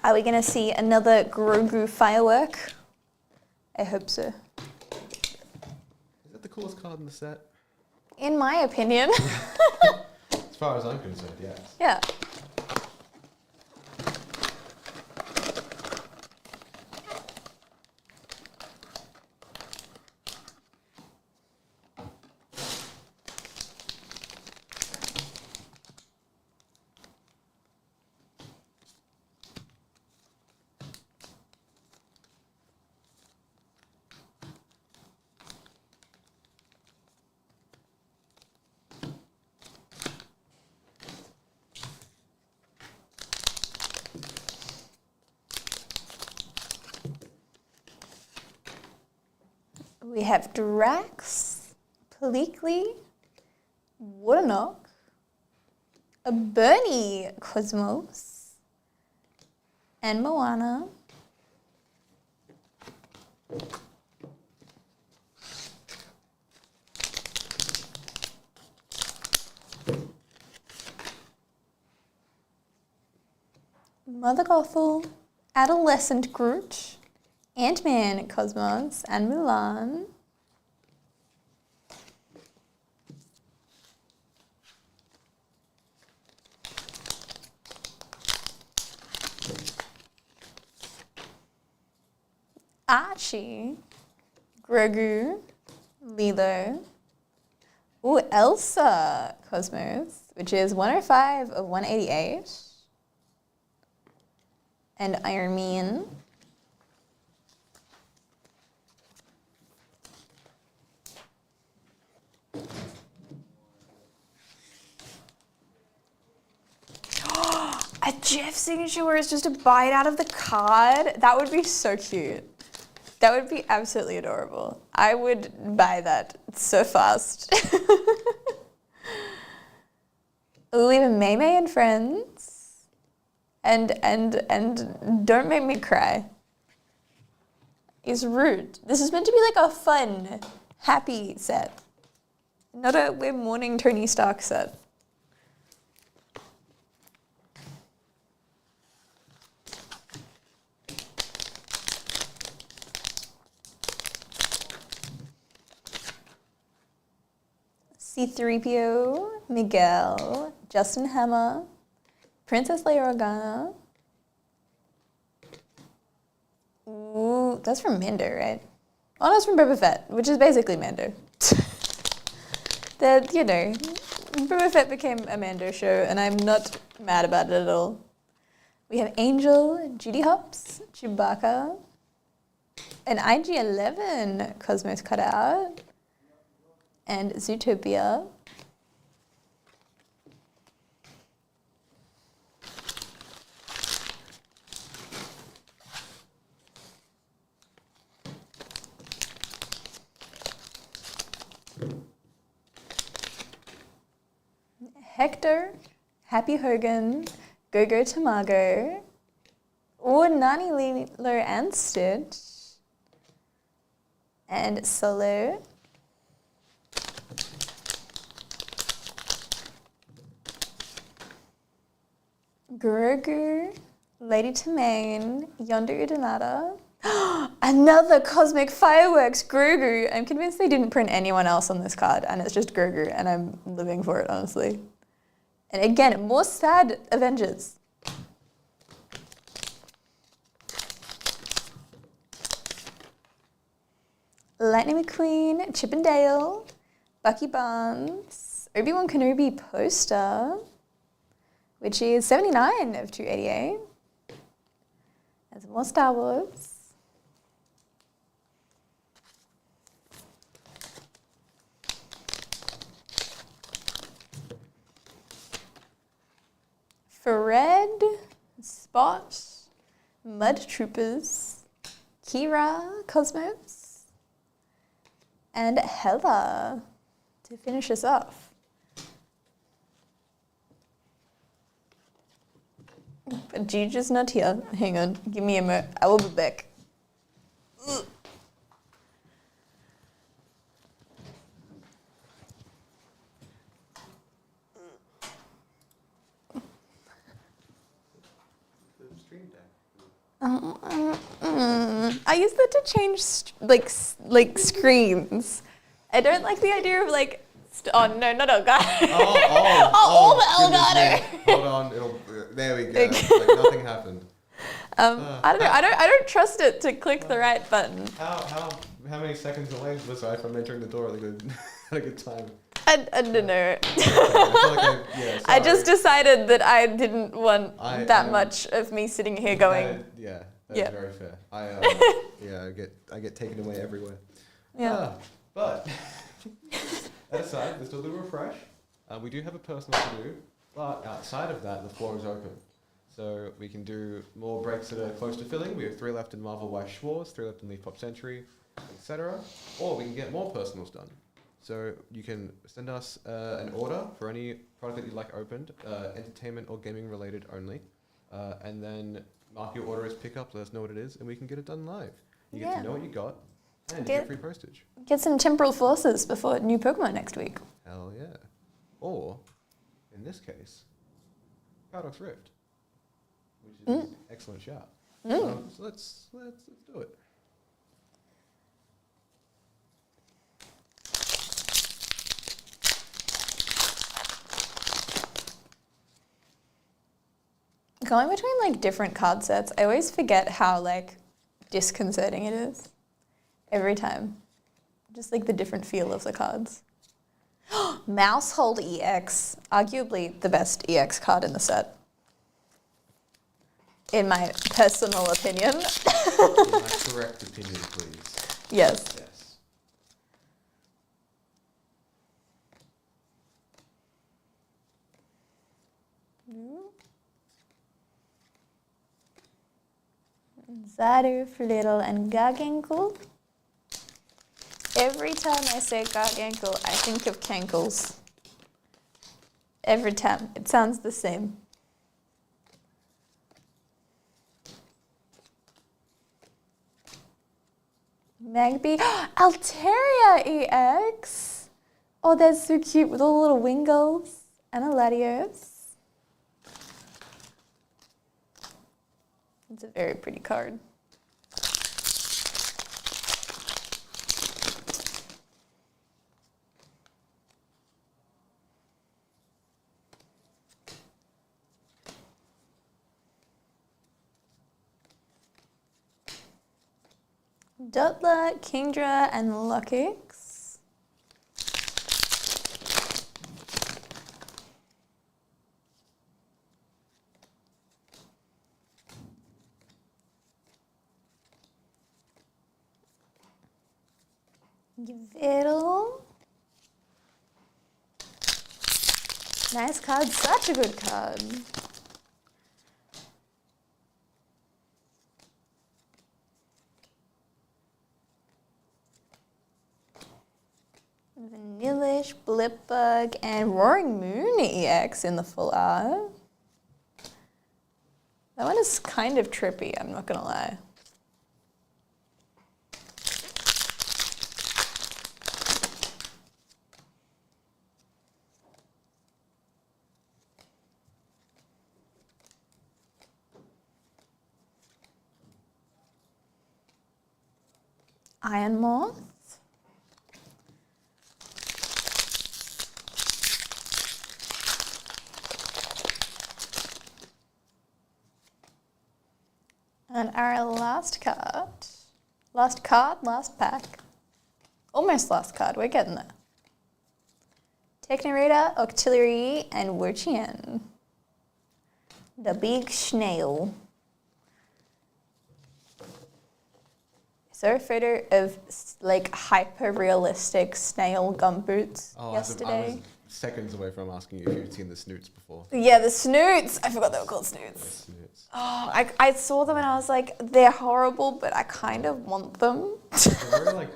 Are we going to see another Grogu firework? I hope so. Is that the coolest card in the set? In my opinion. As far as I'm concerned, yes. Yeah. We have Drax, Pleakley, Waternock, a Bernie Cosmos, and Moana. Mother Gothel, Adolescent Groot, Ant-Man Cosmos, and Mulan. Archie, Grogu, Lilo. Ooh, Elsa Cosmos, which is 105 of 188. And Iron Man. A Jeff signature where it's just a bite out of the card. That would be so cute. That would be absolutely adorable. I would buy that so fast. Ooh, we have May May and Friends. And Don't Make Me Cry. Is rude. This is meant to be like a fun, happy set. Not a we're mourning Tony Stark set. C-3PO, Miguel, Justin Hammer, Princess Leia Organa. Ooh, that's from Mando, right? Oh, that's from Boba Fett, which is basically Mando. That, you know, Boba Fett became a Mando show, and I'm not mad about it at all. We have Angel, Judy Hopps, Chewbacca, an IG-11 Cosmos cutout, and Zootopia. Hector, Happy Hogan, Go-Go Tamago, or Nani Lilo and Stitch, and Solo. Grogu, Lady Tremaine, Yondu Udinata. Another Cosmic Fireworks Grogu. I'm convinced they didn't print anyone else on this card, and it's just Grogu, and I'm living for it, honestly. And again, more sad Avengers. Lightning McQueen, Chip and Dale, Bucky Barnes, Obi-Wan Kenobi poster, which is 79 of 288. There's more Star Wars. Fred, Spot, Mud Troopers, Kira, Cosmos, and Hella to finish us off. But Gigi's not here. Hang on, give me a moment. I will be back. Ugh. I use that to change like screens. I don't like the idea of like. Oh no, not Elgato. All the Elgato. Hold on, there we go. Like nothing happened. I don't know. I don't trust it to click the right button. How many seconds away was I from entering the door at a good time? I don't know. Okay, I just decided that I didn't want that much of me sitting here going. That's very fair. I get taken away everywhere. Yeah. But that aside, let's do a little refresh. We do have a personal to do, but outside of that, the floor is open. So we can do more breaks that are close to filling. We have 3 left in Marvel Weiss Schwartz, 3 left in Leaf Pop Century, etc. Or we can get more personals done. So you can send us an order for any product that you'd like opened, entertainment or gaming related only, and then mark your order as pickup, let us know what it is, and we can get it done live. You get to know what you got, and you get free postage. Get some temporal forces before new Pokemon next week. Hell yeah. Or, in this case, Paradox Rift, which is an excellent shout. So let's do it. Going between like different card sets, I always forget how like disconcerting it is every time. Just like the different feel of the cards. Mousehold EX, arguably the best EX card in the set. In my personal opinion. In my correct opinion, please. Yes. Zaru, Flittle, and Gargankle. Every time I say Gargankle, I think of Cankles. Every time. It sounds the same. Magby. Altaria EX! Oh, they're so cute with all the little Wingles and a Latios. It's a very pretty card. Dotla, Kingdra, and Luckix. Yveltal. Nice card, such a good card. Vanillish, Blipbug, and Roaring Moon EX in the full art. That one is kind of trippy, I'm not gonna lie. Iron Moth. And our last pack. Almost last card, we're getting there. Technorita, Octillery, and Wurchian. The big snail. I saw a photo of like hyper-realistic snail gumboots yesterday. I was seconds away from asking you if you've seen the snoots before. Yeah, the snoots. I forgot they were called snoots. Snoots. Oh, I saw them and I was like, they're horrible, but I kind of want them. They're very like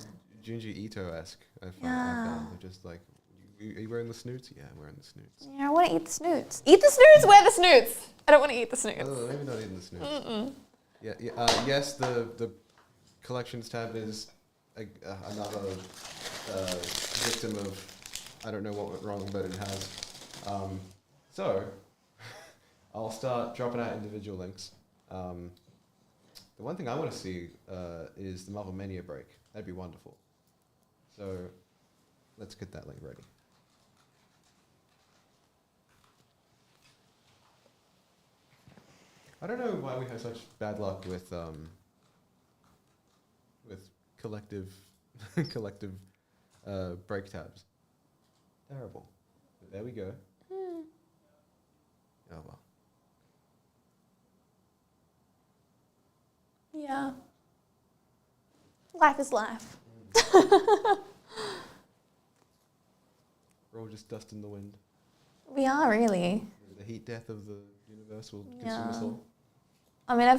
Junji Ito-esque. I found. They're just like, are you wearing the snoots? Yeah, I'm wearing the snoots. Yeah, I want to eat the snoots. Eat the snoots, wear the snoots. I don't want to eat the snoots. Oh, maybe not eating the snoots. Yes, the collections tab is another victim of, I don't know what went wrong, but it has. So, I'll start dropping out individual links. The one thing I want to see is the Marvel Mania break. That'd be wonderful. So, let's get that link ready. I don't know why we have such bad luck with collective break tabs. Terrible. But there we go. Oh well. Yeah. Life is life. We're all just dust in the wind. We are really. The heat death of the universe will consume us all. I mean, I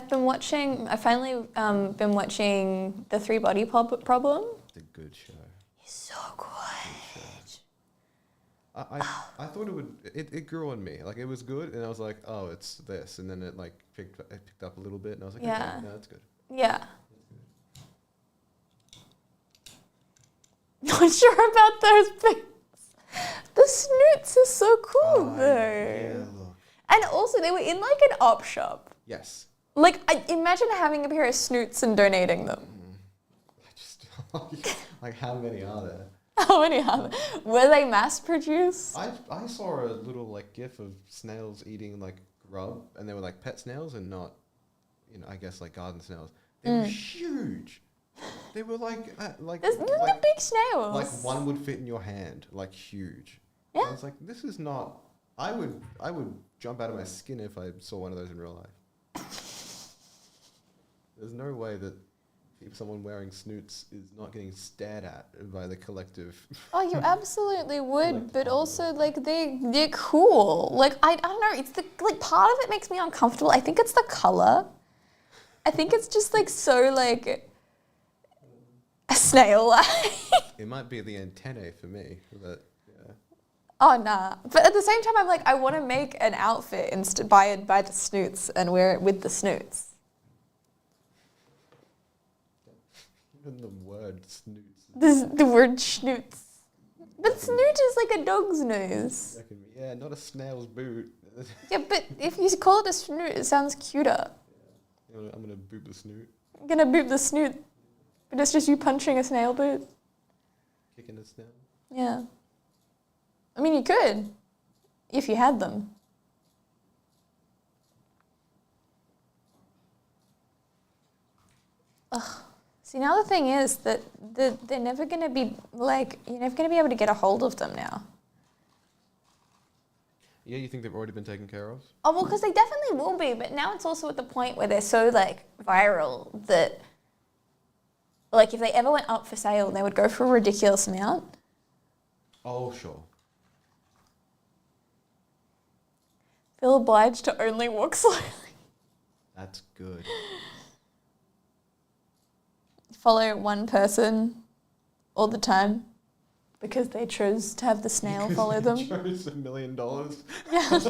finally been watching The Three Body Problem. It's a good show. It's so good. I thought it grew on me. Like, it was good, and I was like, oh, it's this. And then it like picked up a little bit, and I was like, Yeah. okay, no, that's good. Yeah. Not sure about those bits. The snoots are so cool, though. Yeah, look. And also, they were in like an op shop. Yes. Like, imagine having a pair of snoots and donating them. I just like, how many are there? How many are there? Were they mass produced? I saw a little like gif of snails eating like grub, and they were like pet snails and not, I guess like garden snails. They were huge. They were like There's like big snails. Like one would fit in your hand, like huge. Yeah. I was like, this is not. I would jump out of my skin if I saw one of those in real life. There's no way that if someone wearing snoots is not getting stared at by the collective. Oh, you absolutely would, but also like they're cool. Like I don't know, it's the like part of it makes me uncomfortable. I think it's the color. I think it's just like so like a snail. It might be the antennae for me, but yeah. Oh nah. But at the same time, I'm like, I want to make an outfit and buy the snoots and wear it with the snoots. Even the word snoots. The word snoots. But snoot is like a dog's nose. Yeah, not a snail's boot. Yeah, but if you call it a snoot, it sounds cuter. Yeah, I'm gonna boot the snoot. I'm gonna boot the snoot. But it's just you punching a snail boot. Kicking a snail. Yeah. I mean, you could, if you had them. Ugh. See, now the thing is that they're never going to be, like, you're never going to be able to get a hold of them now. Yeah, you think they've already been taken care of? Oh, well, because they definitely will be, but now it's also at the point where they're so, like, viral that, like, if they ever went up for sale, they would go for a ridiculous amount. Oh, sure. Feel obliged to only walk slowly. That's good. Follow one person all the time because they chose to have the snail follow them. Chose $1 million. Yeah.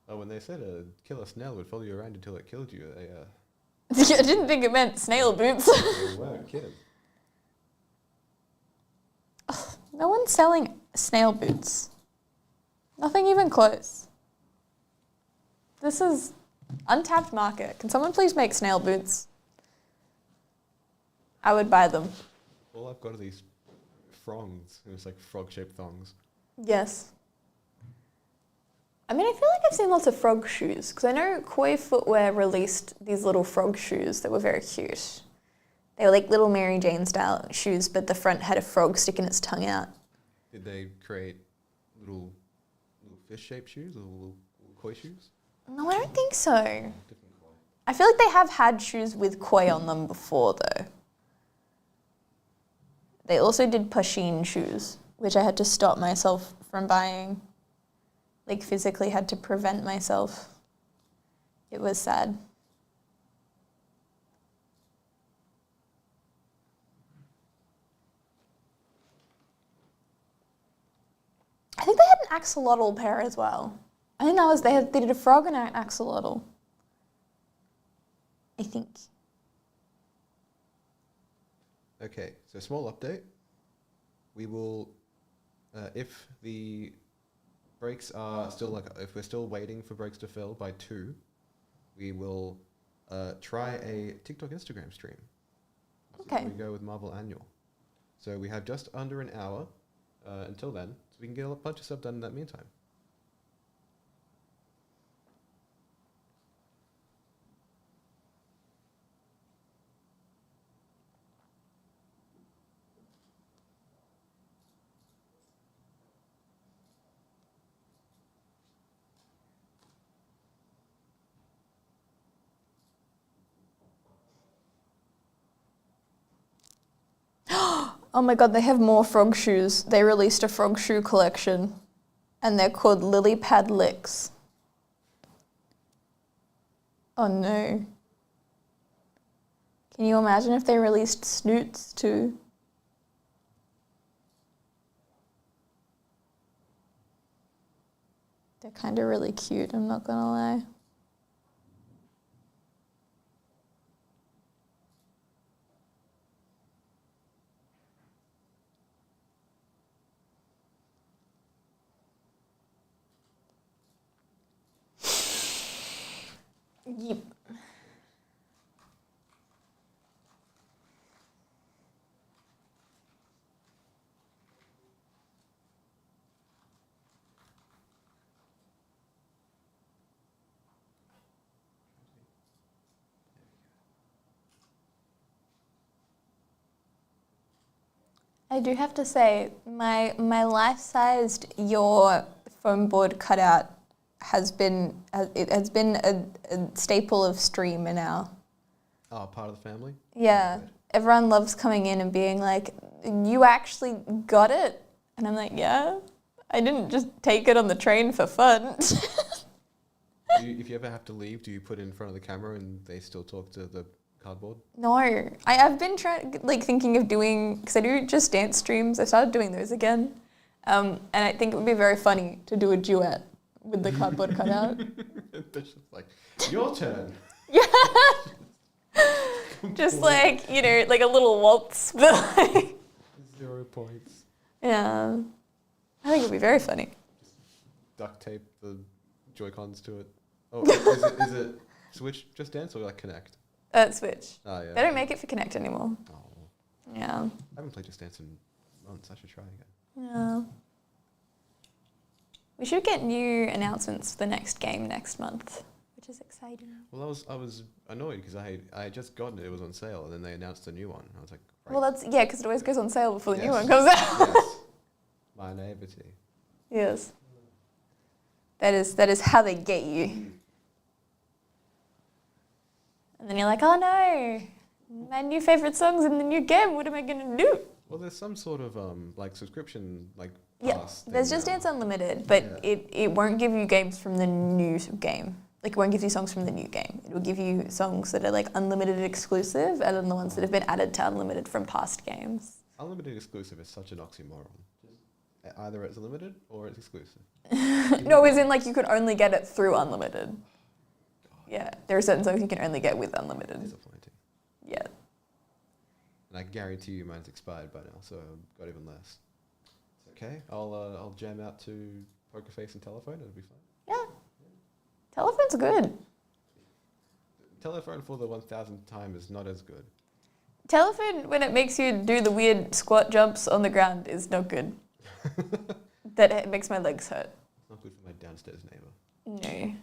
Oh, when they said a killer snail would follow you around until it killed you, they I didn't think it meant snail boots. they weren't kidding. No one's selling snail boots. Nothing even close. This is untapped market. Can someone please make snail boots? I would buy them. All I've got are these frongs. It's like frog-shaped thongs. Yes. I mean, I feel like I've seen lots of frog shoes because I know Koi Footwear released these little frog shoes that were very cute. They were like little Mary Jane style shoes, but the front had a frog sticking its tongue out. Did they create little fish-shaped shoes or little koi shoes? No, I don't think so. Different koi. I feel like they have had shoes with koi on them before, though. They also did Pusheen shoes, which I had to stop myself from buying. Like, physically had to prevent myself. It was sad. I think they had an axolotl pair as well. I think that was, they did a frog and an axolotl. I think. Okay, so small update. We will, if the breaks are still if we're still waiting for breaks to fill by 2, we will try a TikTok Instagram stream. Okay. We go with Marvel Annual. So we have just under an hour until then, so we can get a bunch of stuff done in that meantime. Oh my god, they have more frog shoes. They released a frog shoe collection and they're called Lily Pad Licks. Oh no. Can you imagine if they released snoots too? They're kind of really cute, I'm not gonna lie. Yep. I do have to say, my life-sized your foam board cutout has been a staple of stream in our. Oh, part of the family? Yeah. Good. Everyone loves coming in and being like, you actually got it? And I'm like, yeah, I didn't just take it on the train for fun. If you ever have to leave, do you put it in front of the camera and they still talk to the cardboard? No, I've been thinking of doing, because I do Just Dance streams. I started doing those again, and I think it would be very funny to do a duet with the cardboard cutout. They're just like, your turn. Yeah, just like, you know, like a little waltz, but like 0 points. yeah, I think it would be very funny. Duct tape the Joy-Cons to it. Oh, is it Switch Just Dance or like Connect? Switch. Oh yeah. They don't make it for Connect anymore. Oh. Yeah. I haven't played Just Dance in months. I should try again. Yeah. We should get new announcements for the next game next month, which is exciting. Well, I was annoyed because I had just gotten it. It was on sale, and then they announced a new one. I was like, right. Well, that's, yeah, because it always goes on sale before the new Yes. one comes out. Yes. My naivety. Yes. That is how they get you. And then you're like, oh no, my new favourite song's in the new game. What am I going to do? Well, there's some sort of like subscription like Yeah, pass there's thing Just now. Dance Unlimited, but Yeah. it won't give you games from the new game. Like, it won't give you songs from the new game. It will give you songs that are like unlimited exclusive, and then the ones that have been added to unlimited from past games. Unlimited exclusive is such an oxymoron. Either it's limited or it's exclusive. No, as in like you could only get it through unlimited. Yeah, there are certain songs you can only get with unlimited. Disappointing. Yeah. And I guarantee you mine's expired by now, so I've got even less. It's okay. I'll jam out to Poker Face and Telephone. It'll be fun. Yeah. Telephone's good. Telephone for the 1000th time is not as good. Telephone, when it makes you do the weird squat jumps on the ground, is not good. That it makes my legs hurt. It's not good for my downstairs neighbour. No.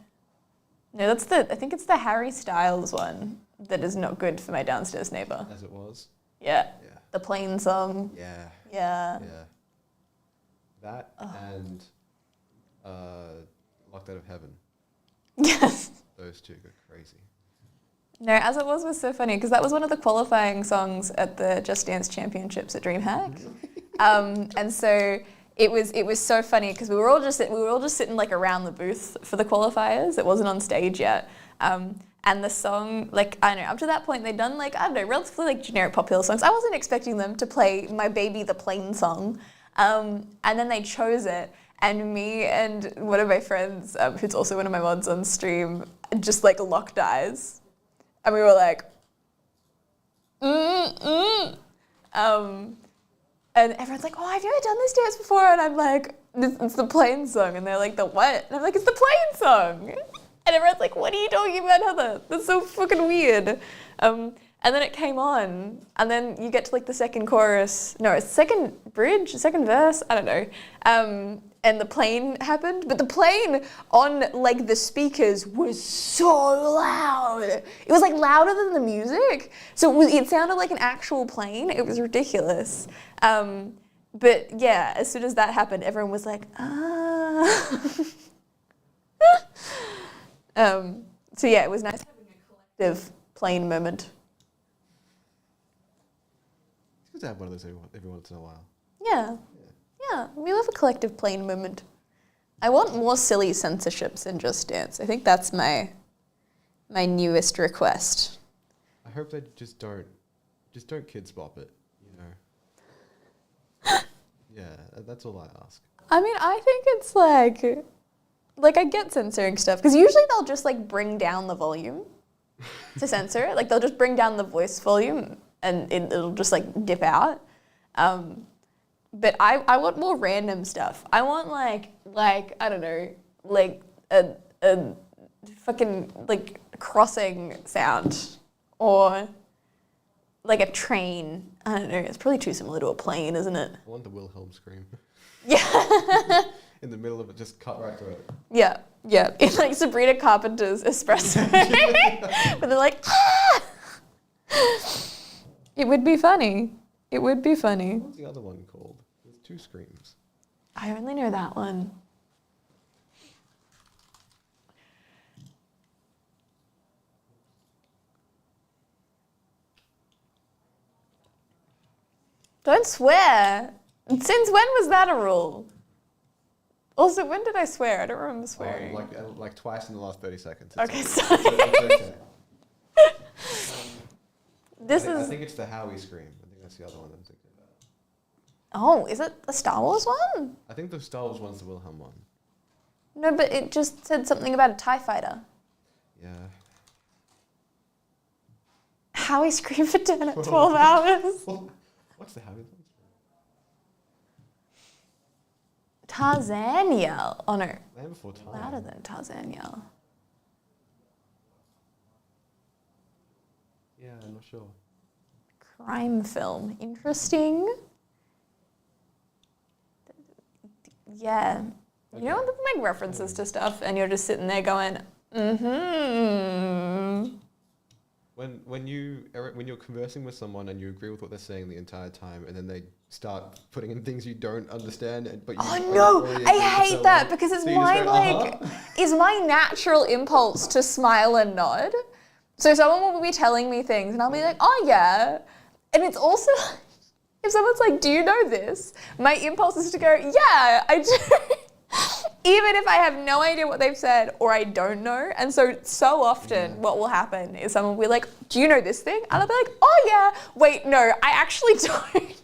No, I think it's the Harry Styles one that is not good for my downstairs neighbour. As it was. Yeah. Yeah. The plane song. Yeah. Yeah. Yeah. That and Locked Out of Heaven. Yes. Those two go crazy. No, As It Was so funny because that was one of the qualifying songs at the Just Dance Championships at DreamHack. And so it was so funny because we were all just sitting like around the booth for the qualifiers. It wasn't on stage yet. And the song, like, I don't know, up to that point they'd done like, I don't know, relatively like generic popular songs. I wasn't expecting them to play My Baby the Plane song. And then they chose it. And me and one of my friends, who's also one of my mods on stream, just like locked eyes. And we were like, And everyone's like, oh, have you ever done this dance before? And I'm like, it's the plane song. And they're like, the what? And I'm like, it's the plane song. And everyone's like, what are you talking about, Heather? That's so fucking weird. And then it came on, and then you get to like the second chorus, no, second bridge, second verse, I don't know. And the plane happened, but the plane on like the speakers was so loud. It was like louder than the music. So it sounded like an actual plane. It was ridiculous. But yeah, as soon as that happened, everyone was like, ah. So yeah, it was nice having a collective plane moment. It's good to have one of those every once in a while. Yeah. Yeah, we love a collective plane moment. I want more silly censorships in Just Dance. I think that's my newest request. I hope they just don't kids bop it, you know. Yeah, that's all I ask. I mean, I think it's like I get censoring stuff because usually they'll just like bring down the volume to censor it. Like they'll just bring down the voice volume and it'll just like dip out. But I want more random stuff. I want like I don't know, like a fucking like crossing sound or like a train. I don't know. It's probably too similar to a plane, isn't it? I want the Wilhelm scream. Yeah. In the middle of it, just cut right through it. Yeah. It's like Sabrina Carpenter's Espresso. But they're like, ah! It would be funny. It would be funny. What's the other one called? There's two screams. I only know that one. Don't swear. Since when was that a rule? Also, when did I swear? I don't remember swearing. Like twice in the last 30 seconds. Okay, sorry. I think it's the Howie scream. I think that's the other one I'm thinking about. Oh, is it the Star Wars one? I think the Star Wars one's the Wilhelm one. No, but it just said something about a TIE fighter. Yeah. Howie screamed for 10 at 12 hours. What's the Howie one? Tarzan yell. Oh no. Land Before Time. Louder than Tarzan yell. Yeah, I'm not sure. Crime film. Interesting. Yeah. You know when they make references to stuff and you're just sitting there going, mm-hmm. When you're conversing with someone and you agree with what they're saying the entire time and then they start putting in things you don't understand but you I hate that because it's is my natural impulse to smile and nod. So someone will be telling me things and I'll be like, oh yeah. And it's also if someone's like, do you know this? My impulse is to go, yeah, I do. Even if I have no idea what they've said or I don't know. And so often what will happen is someone will be like, do you know this thing? And I'll be like, oh yeah. Wait, no, I actually don't.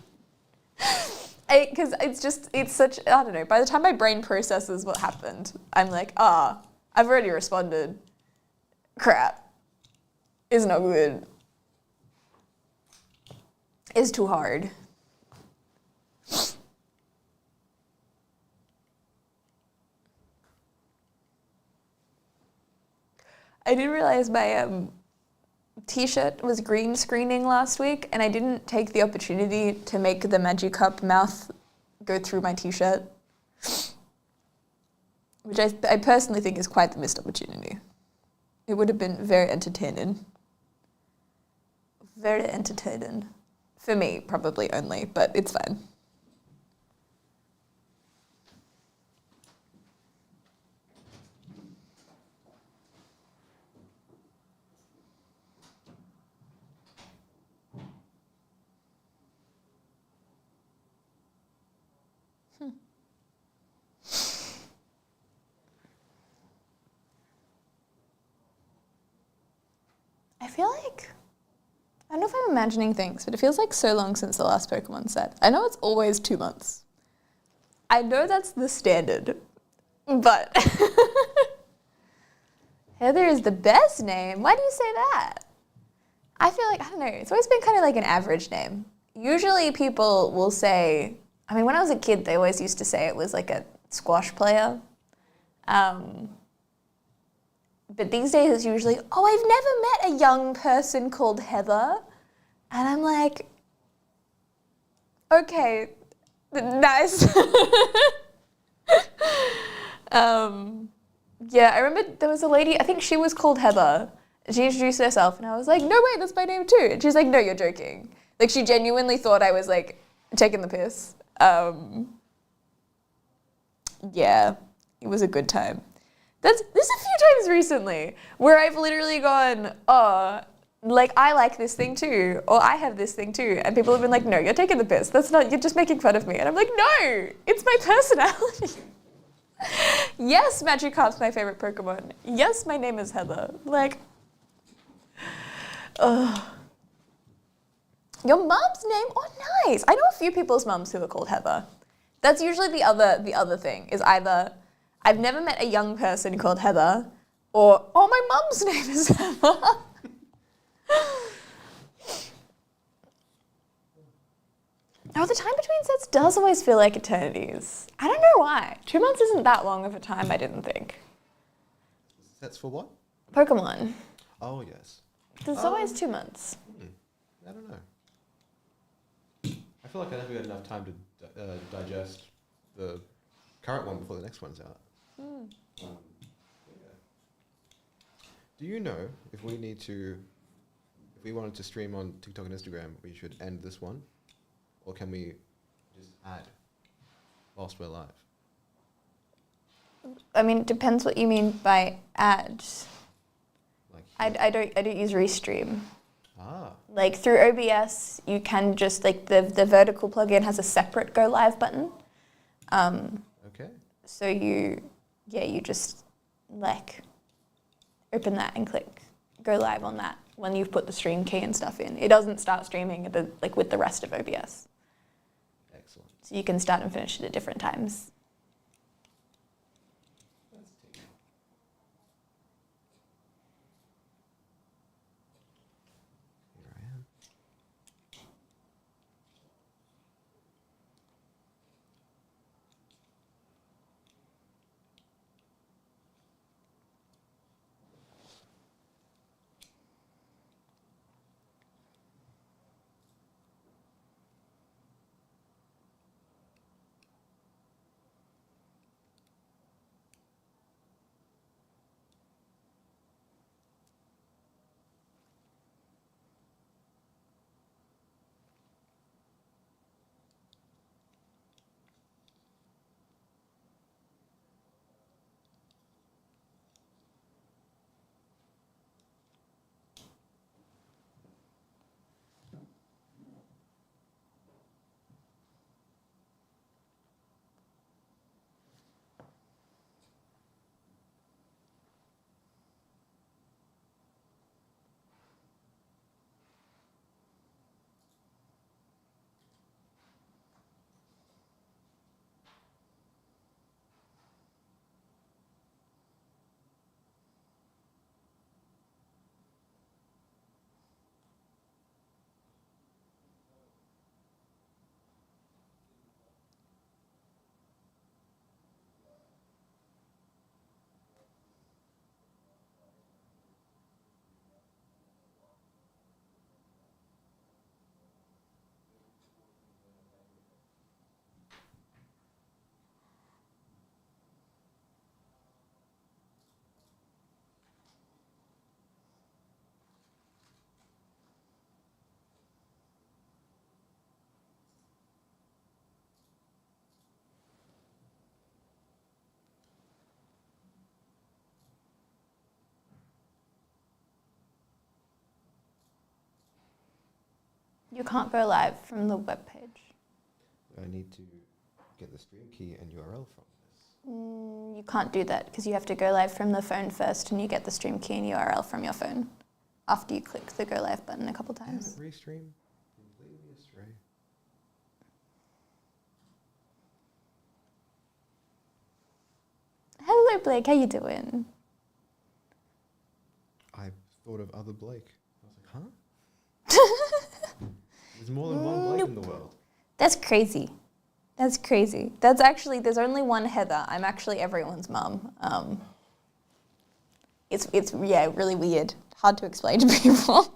Because it's such, I don't know, by the time my brain processes what happened, I'm like, I've already responded. Crap. It's not good. It's too hard. I didn't realize my t-shirt was green screening last week and I didn't take the opportunity to make the Magikarp mouth go through my t-shirt, which I personally think is quite the missed opportunity. It would have been very entertaining. Very entertaining. For me, probably only, but it's fine. imagining things, but it feels like so long since the last Pokemon set. I know it's always 2 months. I know that's the standard, but Heather is the best name. Why do you say that? I feel like, I don't know, it's always been kind of like an average name. Usually people will say, I mean, when I was a kid, they always used to say it was like a squash player. But these days it's usually, oh, I've never met a young person called Heather. And I'm like, okay, nice. Yeah, I remember there was a lady, I think she was called Heather. She introduced herself and I was like, no way, that's my name too. And she's like, no, you're joking. Like she genuinely thought I was like taking the piss. Yeah, it was a good time. There's a few times recently where I've literally gone, oh, like I like this thing too, or I have this thing too. And people have been like, no, you're taking the piss. That's not, you're just making fun of me. And I'm like, no, it's my personality. Yes, Magikarp's my favorite Pokemon. Yes, my name is Heather. Like, your mum's name? Oh, nice. I know a few people's mums who are called Heather. That's usually the other thing, is either I've never met a young person called Heather, or, oh, my mum's name is Heather. Oh, the time between sets does always feel like eternities. I don't know why. 2 months isn't that long of a time, I didn't think. Sets for what? Pokemon. Oh, yes. There's always 2 months. I don't know. I feel like I never got enough time to digest the current one before the next one's out. Yeah. Do you know if we wanted to stream on TikTok and Instagram, we should end this one? Or can we just add whilst we're live? I mean, it depends what you mean by add. Like I don't use Restream. Ah. Like through OBS, you can just like the vertical plugin has a separate go live button. Okay. So you just like open that and click go live on that when you've put the stream key and stuff in. It doesn't start streaming at like with the rest of OBS. Excellent. So you can start and finish it at different times. Here I am. You can't go live from the webpage. I need to get the stream key and URL from this. You can't do that because you have to go live from the phone first and you get the stream key and URL from your phone after you click the go live button a couple times. Damn it, Restream. Lead me astray. Hello, Blake. How you doing? I thought of other Blake. I was like, huh? There's more than one Blake in the world. That's crazy. That's crazy. That's actually, there's only one Heather. I'm actually everyone's mum. It's yeah, really weird. Hard to explain to people.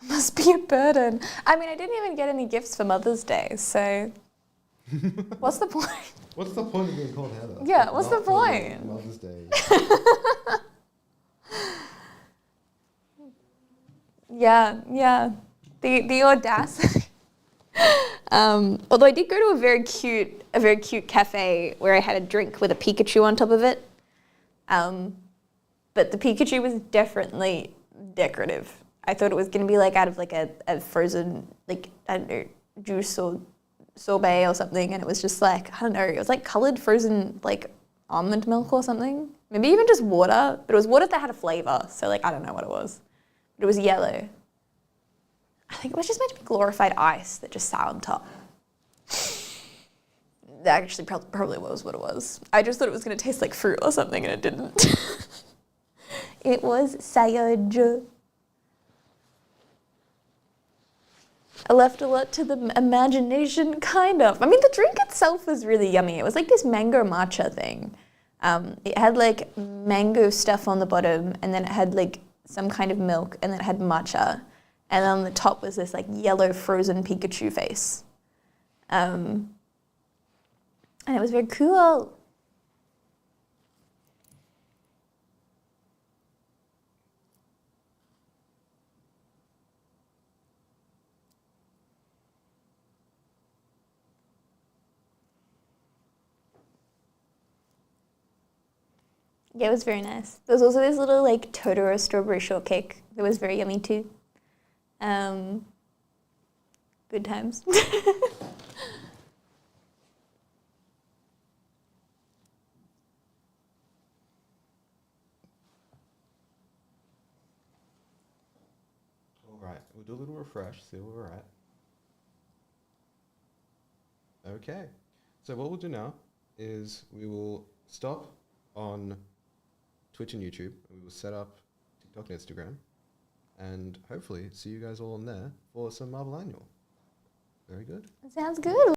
Must be a burden. I mean, I didn't even get any gifts for Mother's Day, so what's the point? What's the point of being called Heather? Yeah, what's the point? Mother's Day. Yeah. The audacity. Although I did go to a very cute cafe where I had a drink with a Pikachu on top of it. But the Pikachu was definitely decorative. I thought it was going to be like out of like a frozen, like, I don't know, juice or sorbet or something. And it was just like, I don't know, it was like coloured frozen like almond milk or something. Maybe even just water. But it was water that had a flavour. So like, I don't know what it was. But it was yellow. I think it was just meant to be glorified ice that just sat on top. That actually probably was what it was. I just thought it was going to taste like fruit or something and it didn't. It was sage. I left a lot to the imagination, kind of. I mean, the drink itself was really yummy. It was like this mango matcha thing. It had like mango stuff on the bottom, and then it had like some kind of milk, and then it had matcha. And on the top was this like yellow frozen Pikachu face. And it was very cool. Yeah, it was very nice. There was also this little like Totoro strawberry shortcake that was very yummy too. Good times. All right, we'll do a little refresh, see where we're at. Okay, so what we'll do now is we will stop on Twitch and YouTube. We will set up TikTok and Instagram, and hopefully see you guys all on there for some Marvel Annual. Very good. Sounds good.